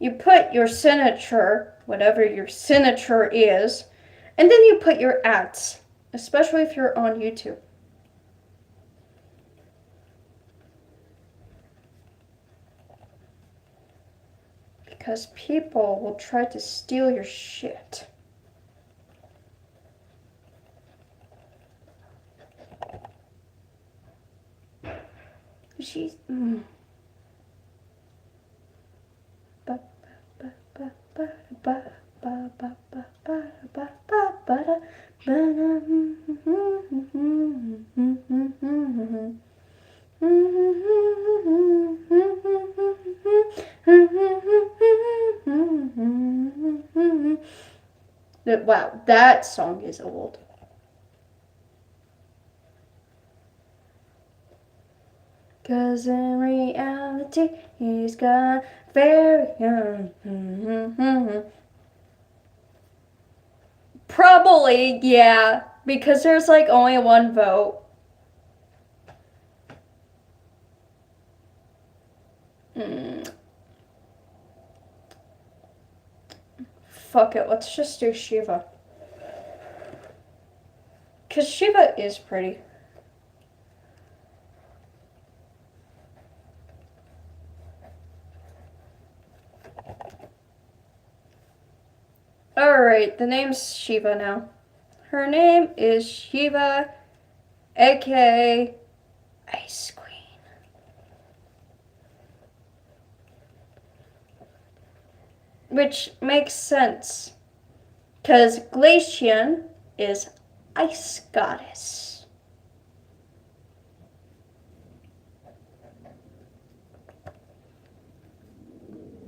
you put your signature, whatever your signature is, and then you put your @, especially if you're on YouTube. Because people will try to steal your shit. She's. Wow, that song is old. Cause in reality, he's got very young. Probably, yeah. Because there's like only one vote. Fuck it, let's just do Shiva. Cause Shiva is pretty. Alright, the name's Shiva now. Her name is Shiva, aka Ice Queen. Which makes sense. Because Glacian is ice goddess.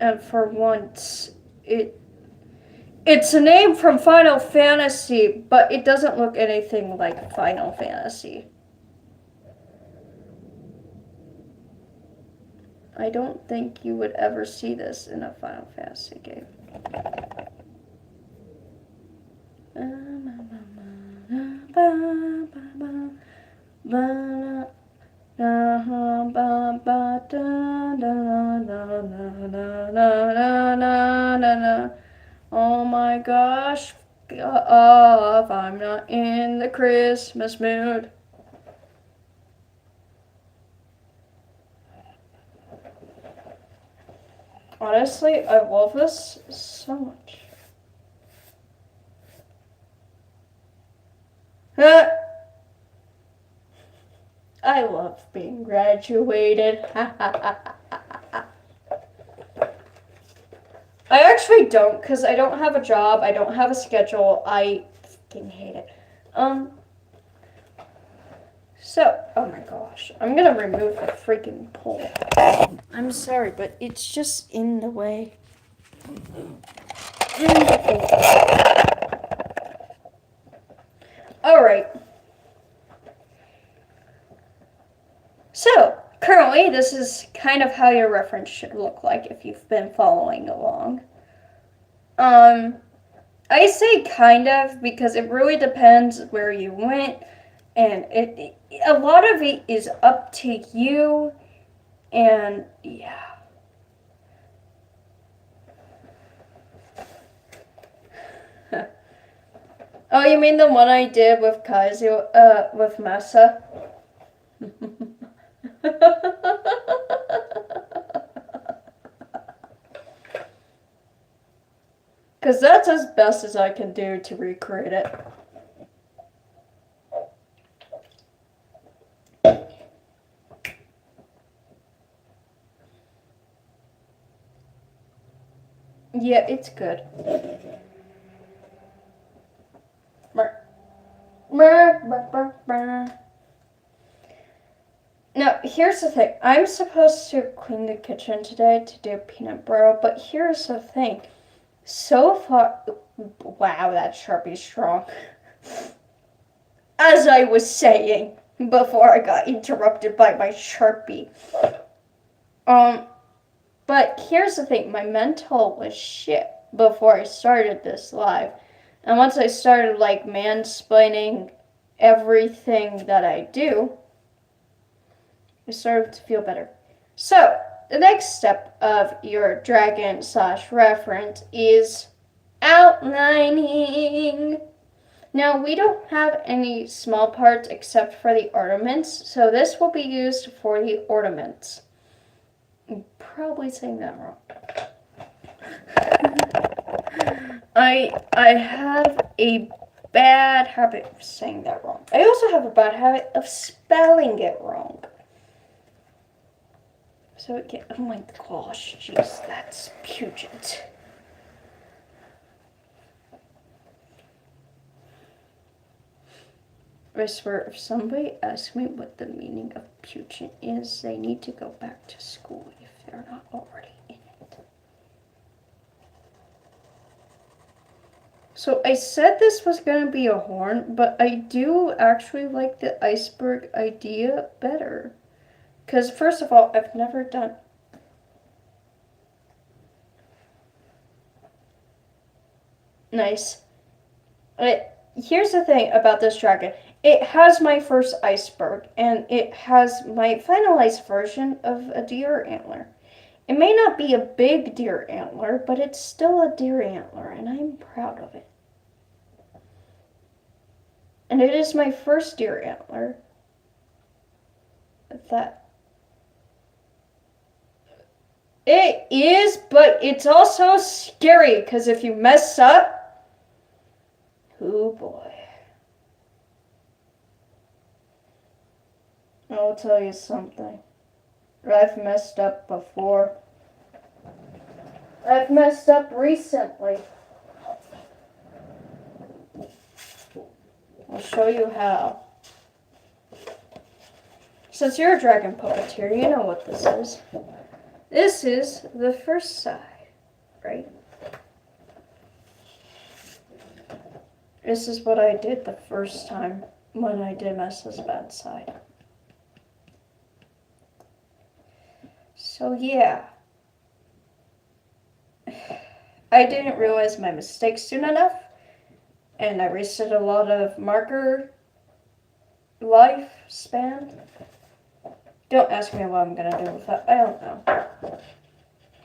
And for once, it's a name from Final Fantasy, but it doesn't look anything like Final Fantasy. I don't think you would ever see this in a Final Fantasy game. Oh my gosh, if I'm not in the Christmas mood. Honestly, I love this so much. I love being graduated. I actually don't, because I don't have a job, I don't have a schedule, I fucking hate it. So, oh my gosh, I'm gonna remove the freaking pole. I'm sorry, but it's just in the way. Alright. So, currently, this is kind of how your reference should look like if you've been following along. I say kind of because it really depends where you went, and a lot of it is up to you, and yeah. Oh, you mean the one I did with Kaizu, with Mesa? Because that's as best as I can do to recreate it. Yeah, it's good. Now, here's the thing. I'm supposed to clean the kitchen today to do peanut brittle, but here's the thing. So far... Wow, that Sharpie's strong. As I was saying before I got interrupted by my Sharpie. But here's the thing. My mental was shit before I started this live. And once I started, like, mansplaining everything that I do, I started to feel better. So, the next step of your dragon/reference is outlining. Now, we don't have any small parts except for the ornaments, so this will be used for the ornaments. I'm probably saying that wrong. I have a bad habit of saying that wrong. I also have a bad habit of spelling it wrong. So again, oh my gosh, jeez, that's pungent. I swear, if somebody asks me what the meaning of pungent is, they need to go back to school if they're not already in it. So I said this was going to be a horn, but I do actually like the iceberg idea better. Because first of all, I've never done... Nice. Here's the thing about this dragon. It has my first iceberg, and it has my finalized version of a deer antler. It may not be a big deer antler, but it's still a deer antler, and I'm proud of it. And it is my first deer antler that... It is, but it's also scary, because if you mess up... Oh boy. I'll tell you something. I've messed up before. I've messed up recently. I'll show you how. Since you're a dragon puppeteer, you know what this is. This is the first side, right? This is what I did the first time when I did Messa's bad side. So yeah, I didn't realize my mistakes soon enough, and I wasted a lot of marker lifespan. Don't ask me what I'm gonna do with that. I don't know.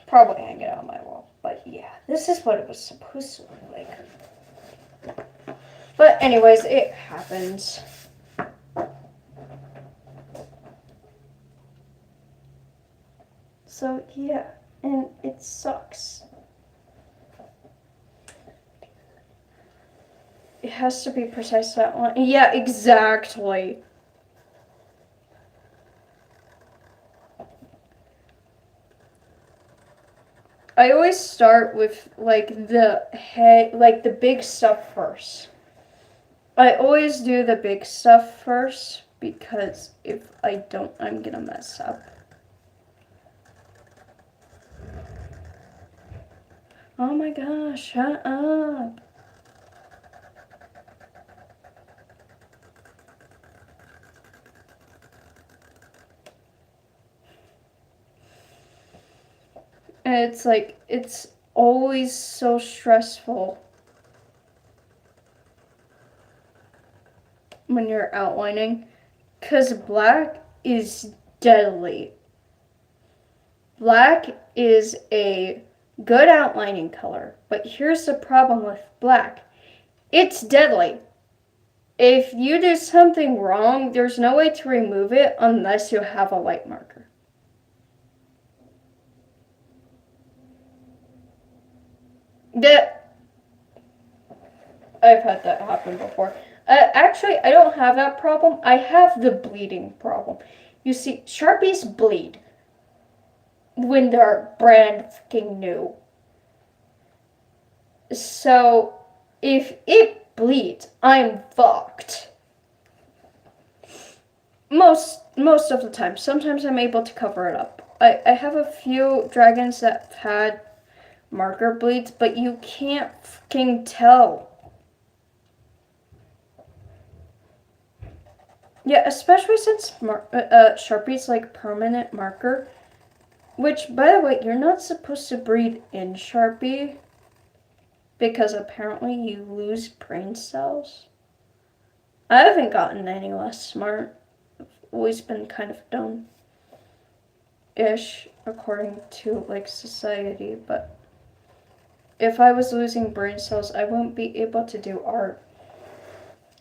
Probably hang it on my wall. But yeah, this is what it was supposed to look like. But anyways, it happens. So yeah, and it sucks. It has to be precise that one. Yeah, exactly. I always start with like the head, like the big stuff first. I always do the big stuff first because if I don't, I'm gonna mess up. Oh my gosh, shut up. And it's like, it's always so stressful when you're outlining because black is deadly. Black is a good outlining color, but here's the problem with black. It's deadly. If you do something wrong, there's no way to remove it unless you have a light marker. I've had that happen before. Actually, I don't have that problem. I have the bleeding problem. You see, Sharpies bleed when they're brand fucking new. So, if it bleeds, I'm fucked. Most of the time. Sometimes I'm able to cover it up. I have a few dragons that have had marker bleeds, but you can't fucking tell. Yeah, especially since Sharpie's like permanent marker, which, by the way, you're not supposed to breathe in Sharpie because apparently you lose brain cells. I haven't gotten any less smart. I've always been kind of dumb-ish according to like society, but if I was losing brain cells, I wouldn't be able to do art.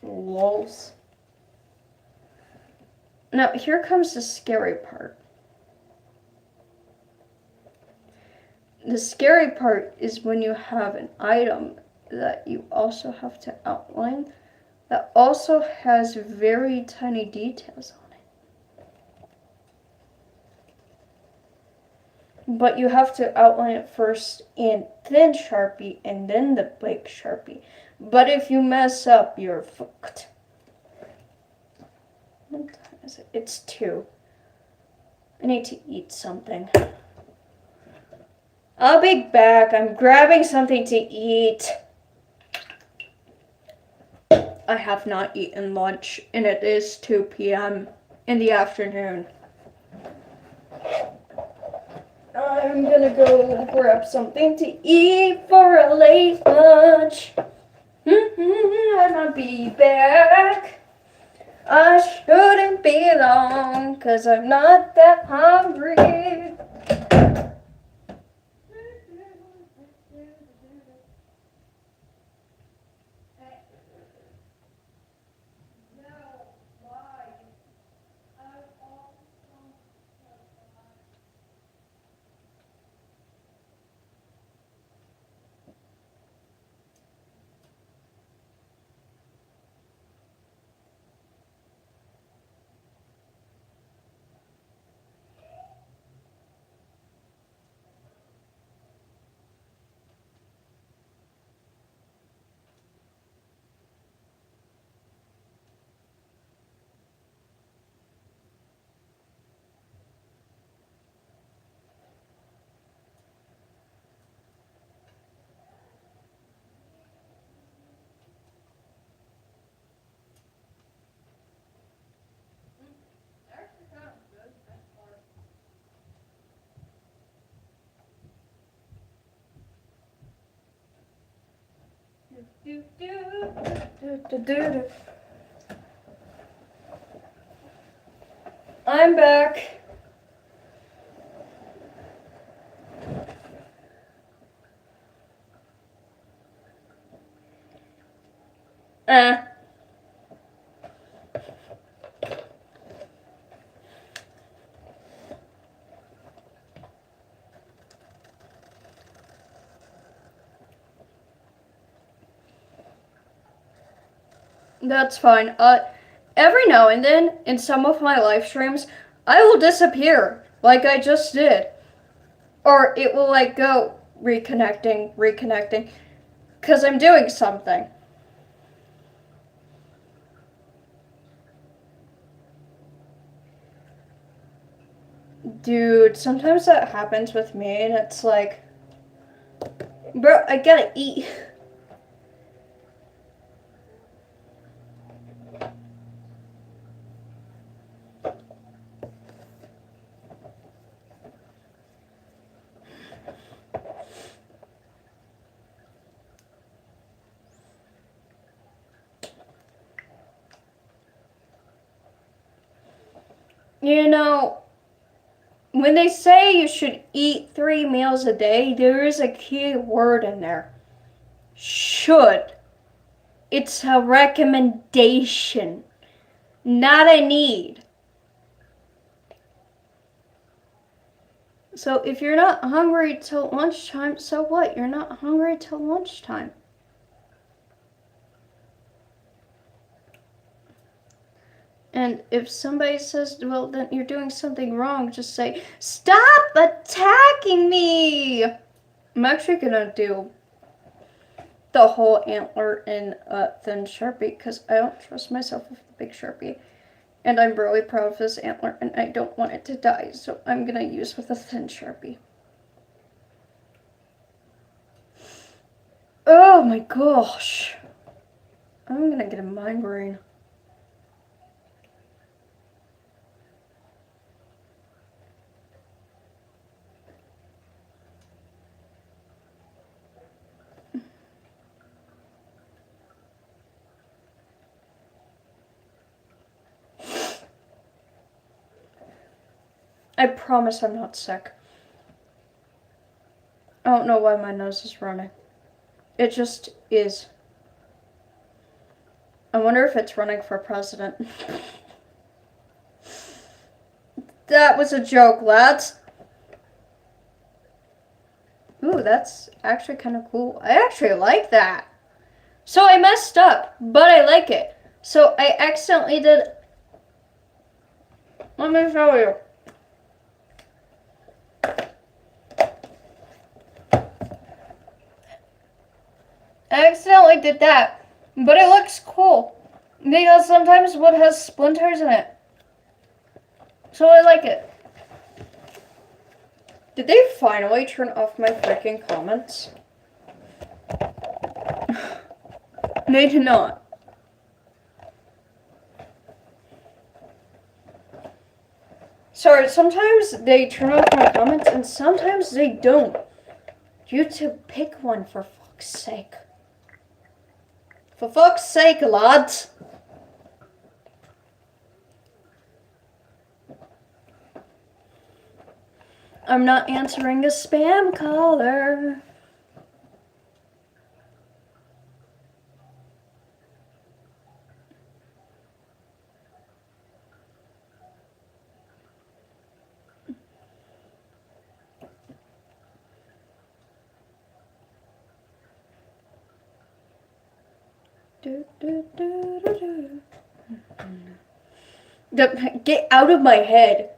Lols. Now, here comes the scary part. The scary part is when you have an item that you also have to outline that also has very tiny details on it. But you have to outline it first in thin Sharpie and then the big Sharpie. But if you mess up, you're fucked. What time is it? It's 2. I need to eat something. I'll be back. I'm grabbing something to eat. I have not eaten lunch, and it is 2 p.m. in the afternoon. I'm gonna go grab something to eat for a late lunch. And I'll be back. I shouldn't be long, 'cause I'm not that hungry. I'm back. That's fine. Every now and then, in some of my live streams, I will disappear, like I just did. Or it will, like, go reconnecting, because I'm doing something. Dude, sometimes that happens with me, and it's like, bro, I gotta eat. You know, when they say you should eat 3 meals a day, there is a key word in there. Should. It's a recommendation, not a need. So if you're not hungry till lunchtime, so what? You're not hungry till lunchtime. And if somebody says, well, then you're doing something wrong, just say, stop attacking me! I'm actually gonna do the whole antler in a thin Sharpie because I don't trust myself with the big Sharpie. And I'm really proud of this antler and I don't want it to die, so I'm gonna use with a thin Sharpie. Oh my gosh. I'm gonna get a migraine. I promise I'm not sick. I don't know why my nose is running. It just is. I wonder if it's running for president. That was a joke, lads. Ooh, that's actually kind of cool. I actually like that. So I messed up, but I like it. So I accidentally did... Let me show you. I accidentally did that, but it looks cool. Because sometimes wood has splinters in it. So I like it. Did they finally turn off my freaking comments? They did not. Sorry, sometimes they turn off my comments and sometimes they don't. YouTube, pick one for fuck's sake. For fuck's sake, lads. I'm not answering a spam caller. Get out of my head.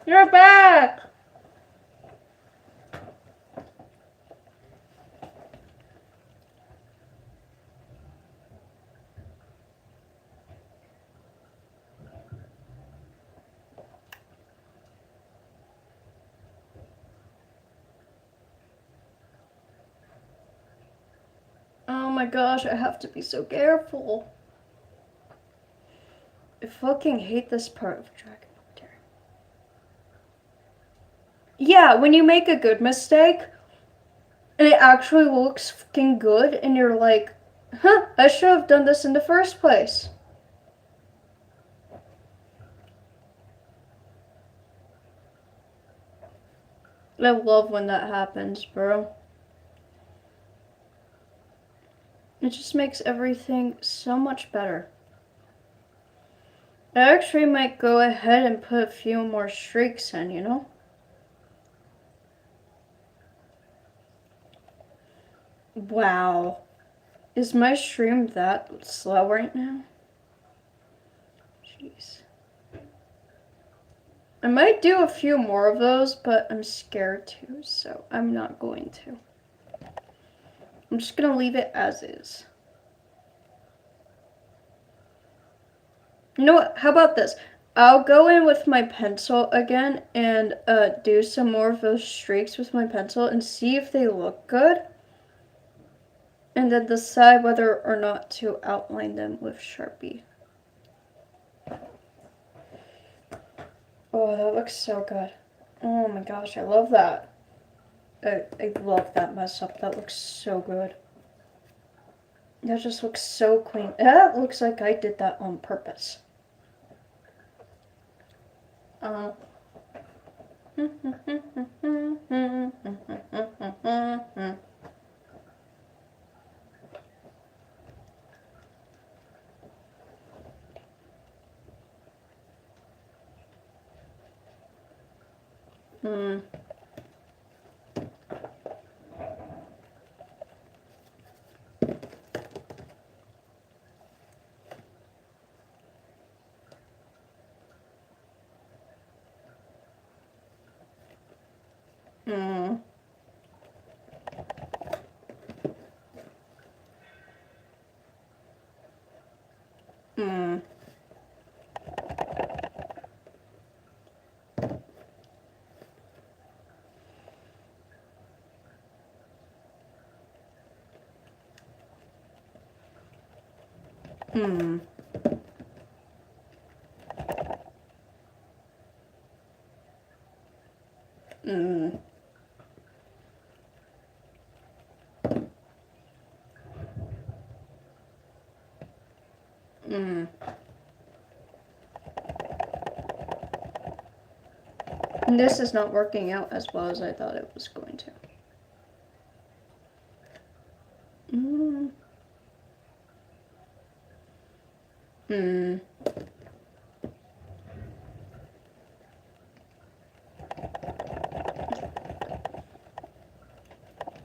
You're back. my gosh, I have to be so careful. I fucking hate this part of Dragon Ball. Yeah, when you make a good mistake, and it actually looks fucking good, and you're like, huh, I should have done this in the first place. I love when that happens, bro. It just makes everything so much better. I actually might go ahead and put a few more streaks in, you know? Wow. Is my stream that slow right now? Jeez. I might do a few more of those, but I'm scared to, so I'm not going to. I'm just gonna leave it as is. You know what? How about this? I'll go in with my pencil again and do some more of those streaks with my pencil and see if they look good. And then decide whether or not to outline them with Sharpie. Oh, that looks so good. Oh my gosh, I love that. I love that mess up. That looks so good. That just looks so clean. That looks like I did that on purpose. And this is not working out as well as I thought it was going to.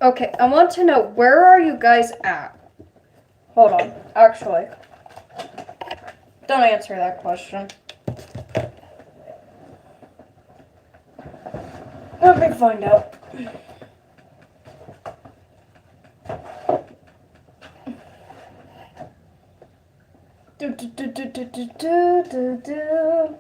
Okay, I want to know, where are you guys at? Hold on, actually. Don't answer that question. Let me find out. Do do do do do do do do do.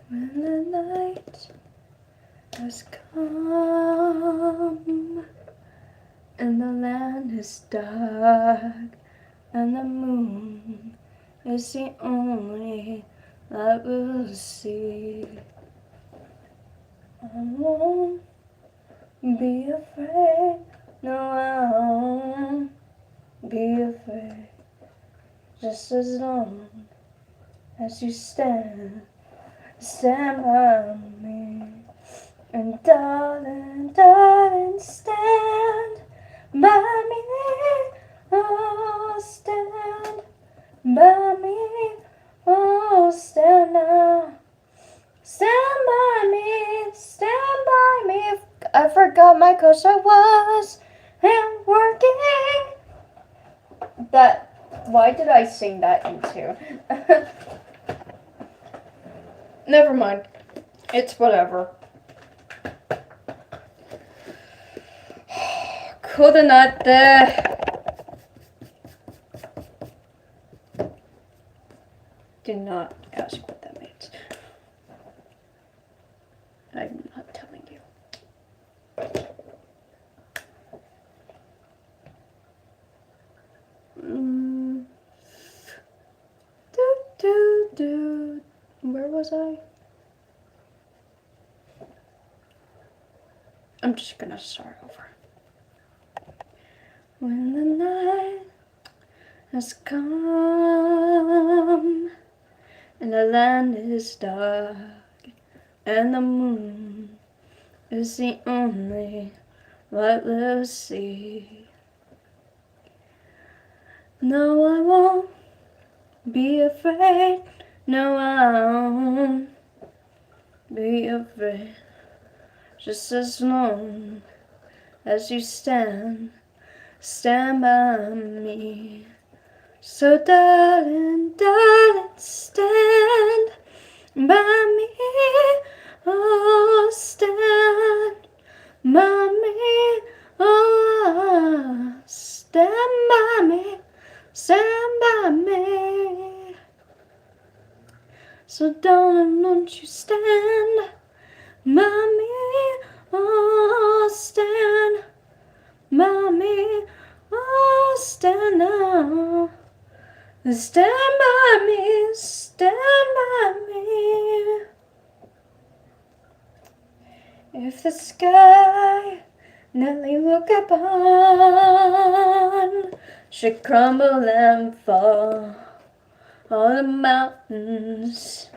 When the night has come and the land is dark and the moon is the only light we'll see, I won't be afraid, no, I won't be afraid, just as long as you stand by me. And darling, darling, stand by me. Oh, stand by me. Oh, stand now. Stand by me. Stand by me. I forgot my coach. I was and working. That. Why did I sing that into? Never mind. It's whatever. Coordinate. Do not ask what that means. I'm not telling you. Where was I? I'm just gonna start over. When the night has come and the land is dark and the moon is the only light we'll see. No, I won't be afraid. No, I won't be afraid. Just as long as you stand by me. So darling, darling, stand by me. Oh, stand by me. Oh, stand by me. Stand by me. So darling, won't you stand by me? Oh, stand by me. Oh, stand now. Stand by me. Stand by me. If the sky that we look upon should crumble and fall, all the mountains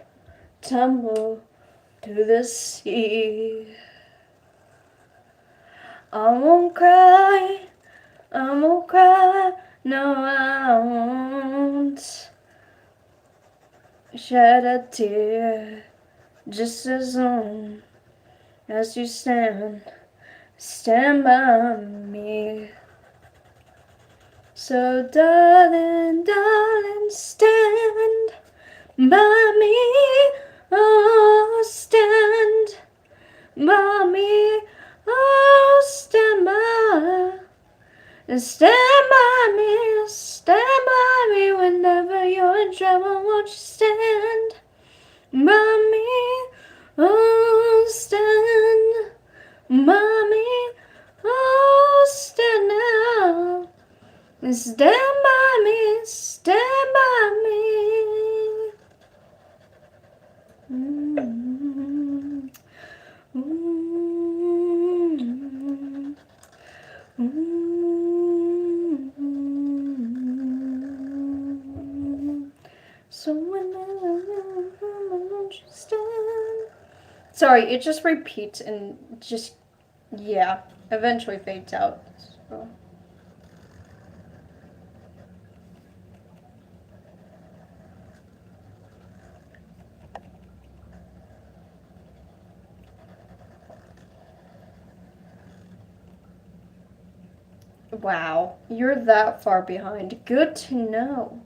tumble to the sea, I won't cry, no I won't shed a tear, just as long as you stand by me. So darling, darling, stand by me. Oh, stand by me. Oh, stand by me. Stand by me whenever you're in trouble. Won't you stand by me? Oh, stand by me. Oh, stand now. Stand by me. Stand by me. So whenever you stand. Sorry, it just repeats and just, yeah, eventually fades out. So. Wow, you're that far behind. Good to know.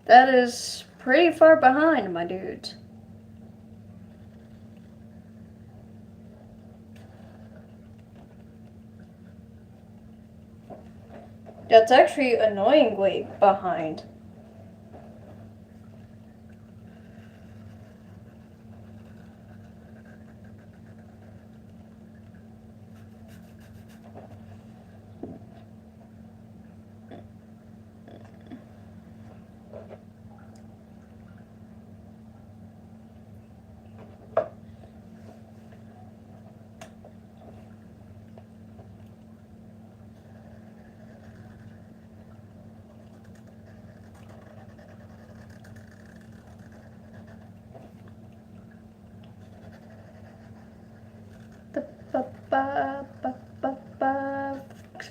That is pretty far behind, my dude. That's actually annoyingly behind.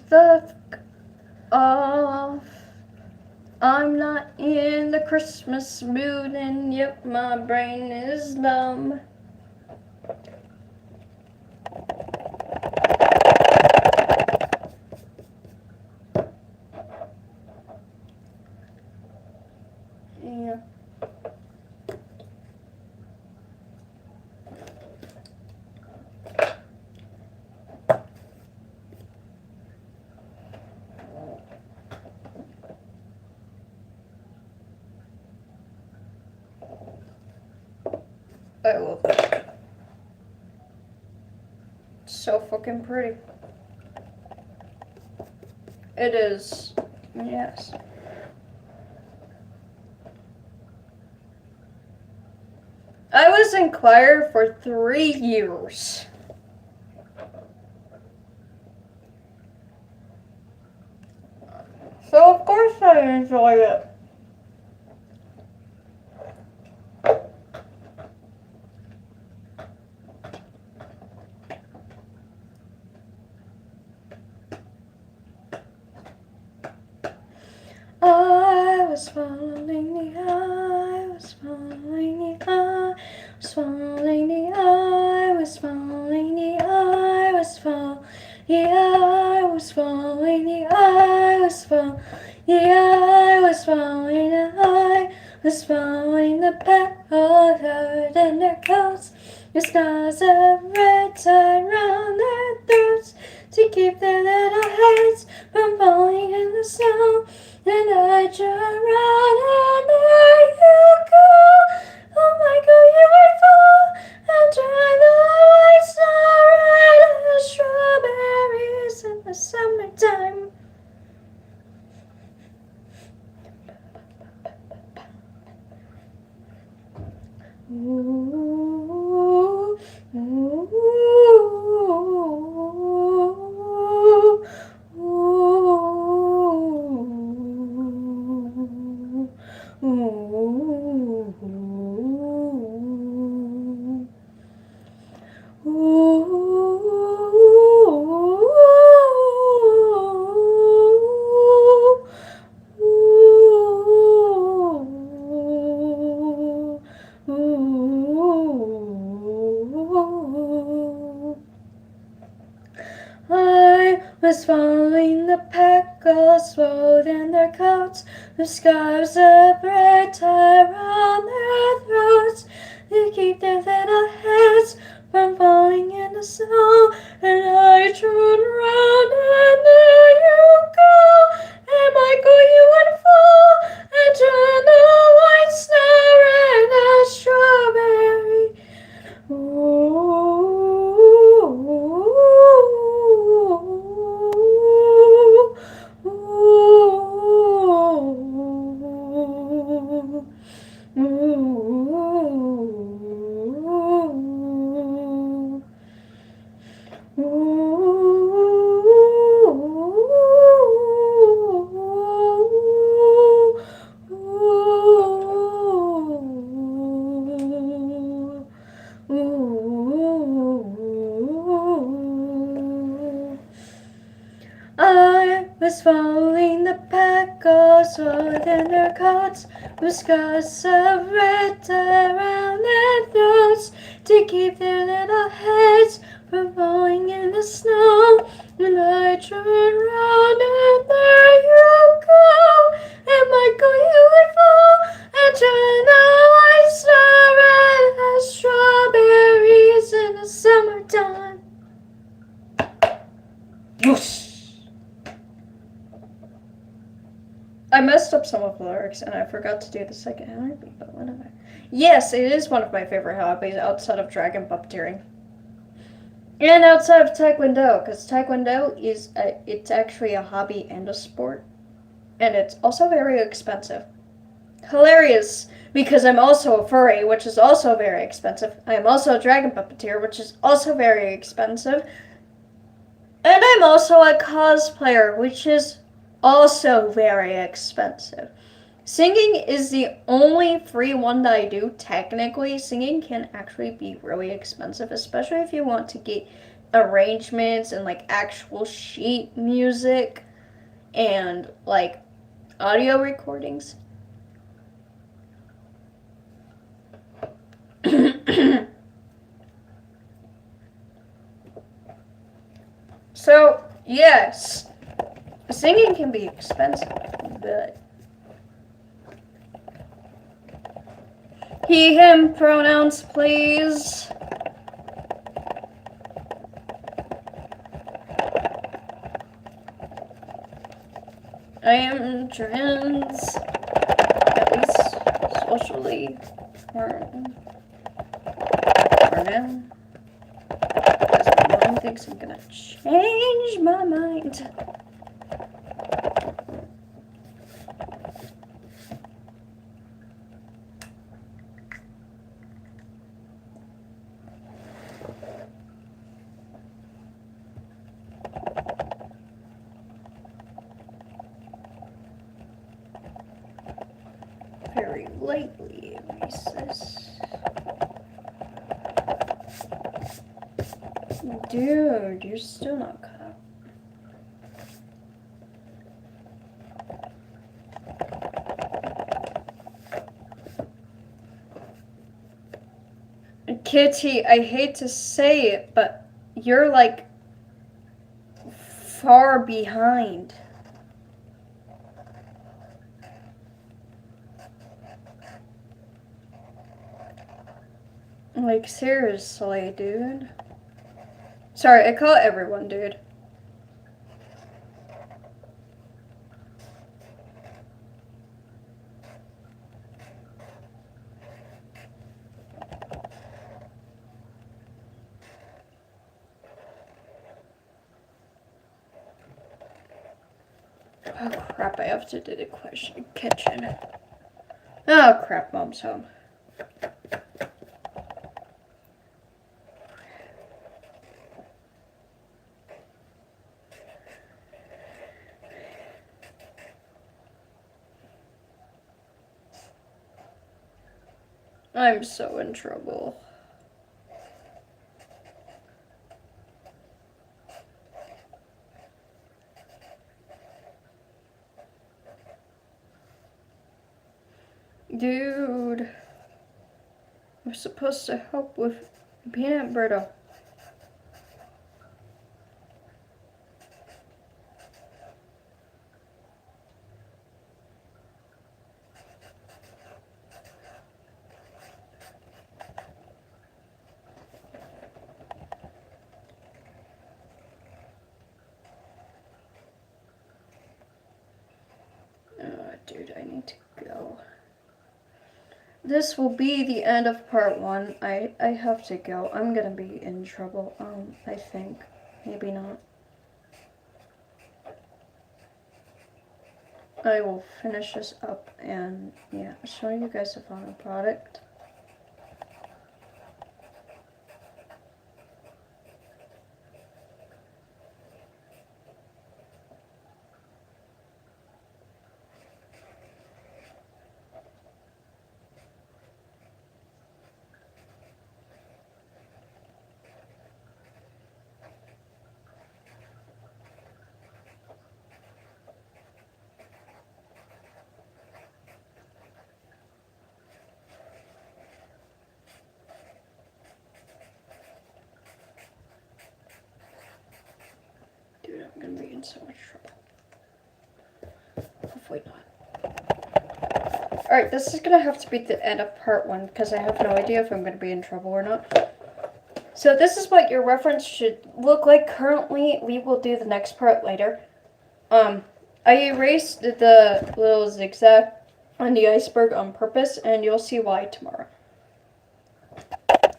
Fuck off. I'm not in the Christmas mood, and yep, my brain is numb. Yeah. I love it. It's so fucking pretty. It is. Yes. I was in choir for 3 years. So of course I enjoy it. I was following the eye, was following the eye, was following the eye, was following the eye, was following the eye, was following the eye, was following the eye, was following the eye, was following the pack of herd in their coats. The skies of red tied round their throats to keep their little heads from falling in the snow. And I turn around and there you go. Oh my God, you would fall and dry the lights are red as strawberries in the summertime. Ooh, ooh, ooh, ooh, I was following the pack, all swathed in their coats, with scarves of red tied round their throats to keep their little heads from falling in the snow. And I turned around and there you go. And Michael, you would fall and turn the white snow red as strawberry. I was following the pack, all swathed in their coats, with scarves of red tied around their throats to keep their little heads from falling in the snow. And I turned round and there you go. And Michael, you would fall and turn the lights red as strawberries in the summertime. Whoosh! I messed up some of the lyrics and I forgot to do the second harpy, but whatever. Yes, it is one of my favorite hobbies outside of dragon puppeteering. And outside of Taekwondo, because Taekwondo it's actually a hobby and a sport. And it's also very expensive. Hilarious, because I'm also a furry, which is also very expensive. I am also a dragon puppeteer, which is also very expensive. And I'm also a cosplayer, which is also very expensive. Singing is the only free one that I do. Technically, singing can actually be really expensive, especially if you want to get arrangements and like actual sheet music and like audio recordings. So, yes, singing can be expensive, but he, him pronouns, please. I am trans, at least socially. down. Because my mom thinks I'm gonna change my mind. Very lightly erase this. Dude, you're still not cut out. Kitty, I hate to say it, but you're like far behind. Like, seriously, dude. Sorry, I call everyone dude. Oh crap, I have to do the kitchen. Oh crap, Mom's home. I'm so in trouble. Dude. I'm supposed to help with peanut brittle. Dude, I need to go. This will be the end of part 1. I have to go. I'm gonna be in trouble. I think. Maybe not. I will finish this up and, yeah, show you guys the final product. Dude, I'm gonna be in so much trouble. Hopefully not. Alright, this is gonna have to be the end of part 1 because I have no idea if I'm gonna be in trouble or not. So this is what your reference should look like currently. We will do the next part later. I erased the little zigzag on the iceberg on purpose, and you'll see why tomorrow.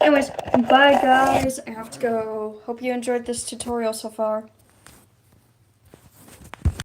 Anyways, bye guys. I have to go. Hope you enjoyed this tutorial so far.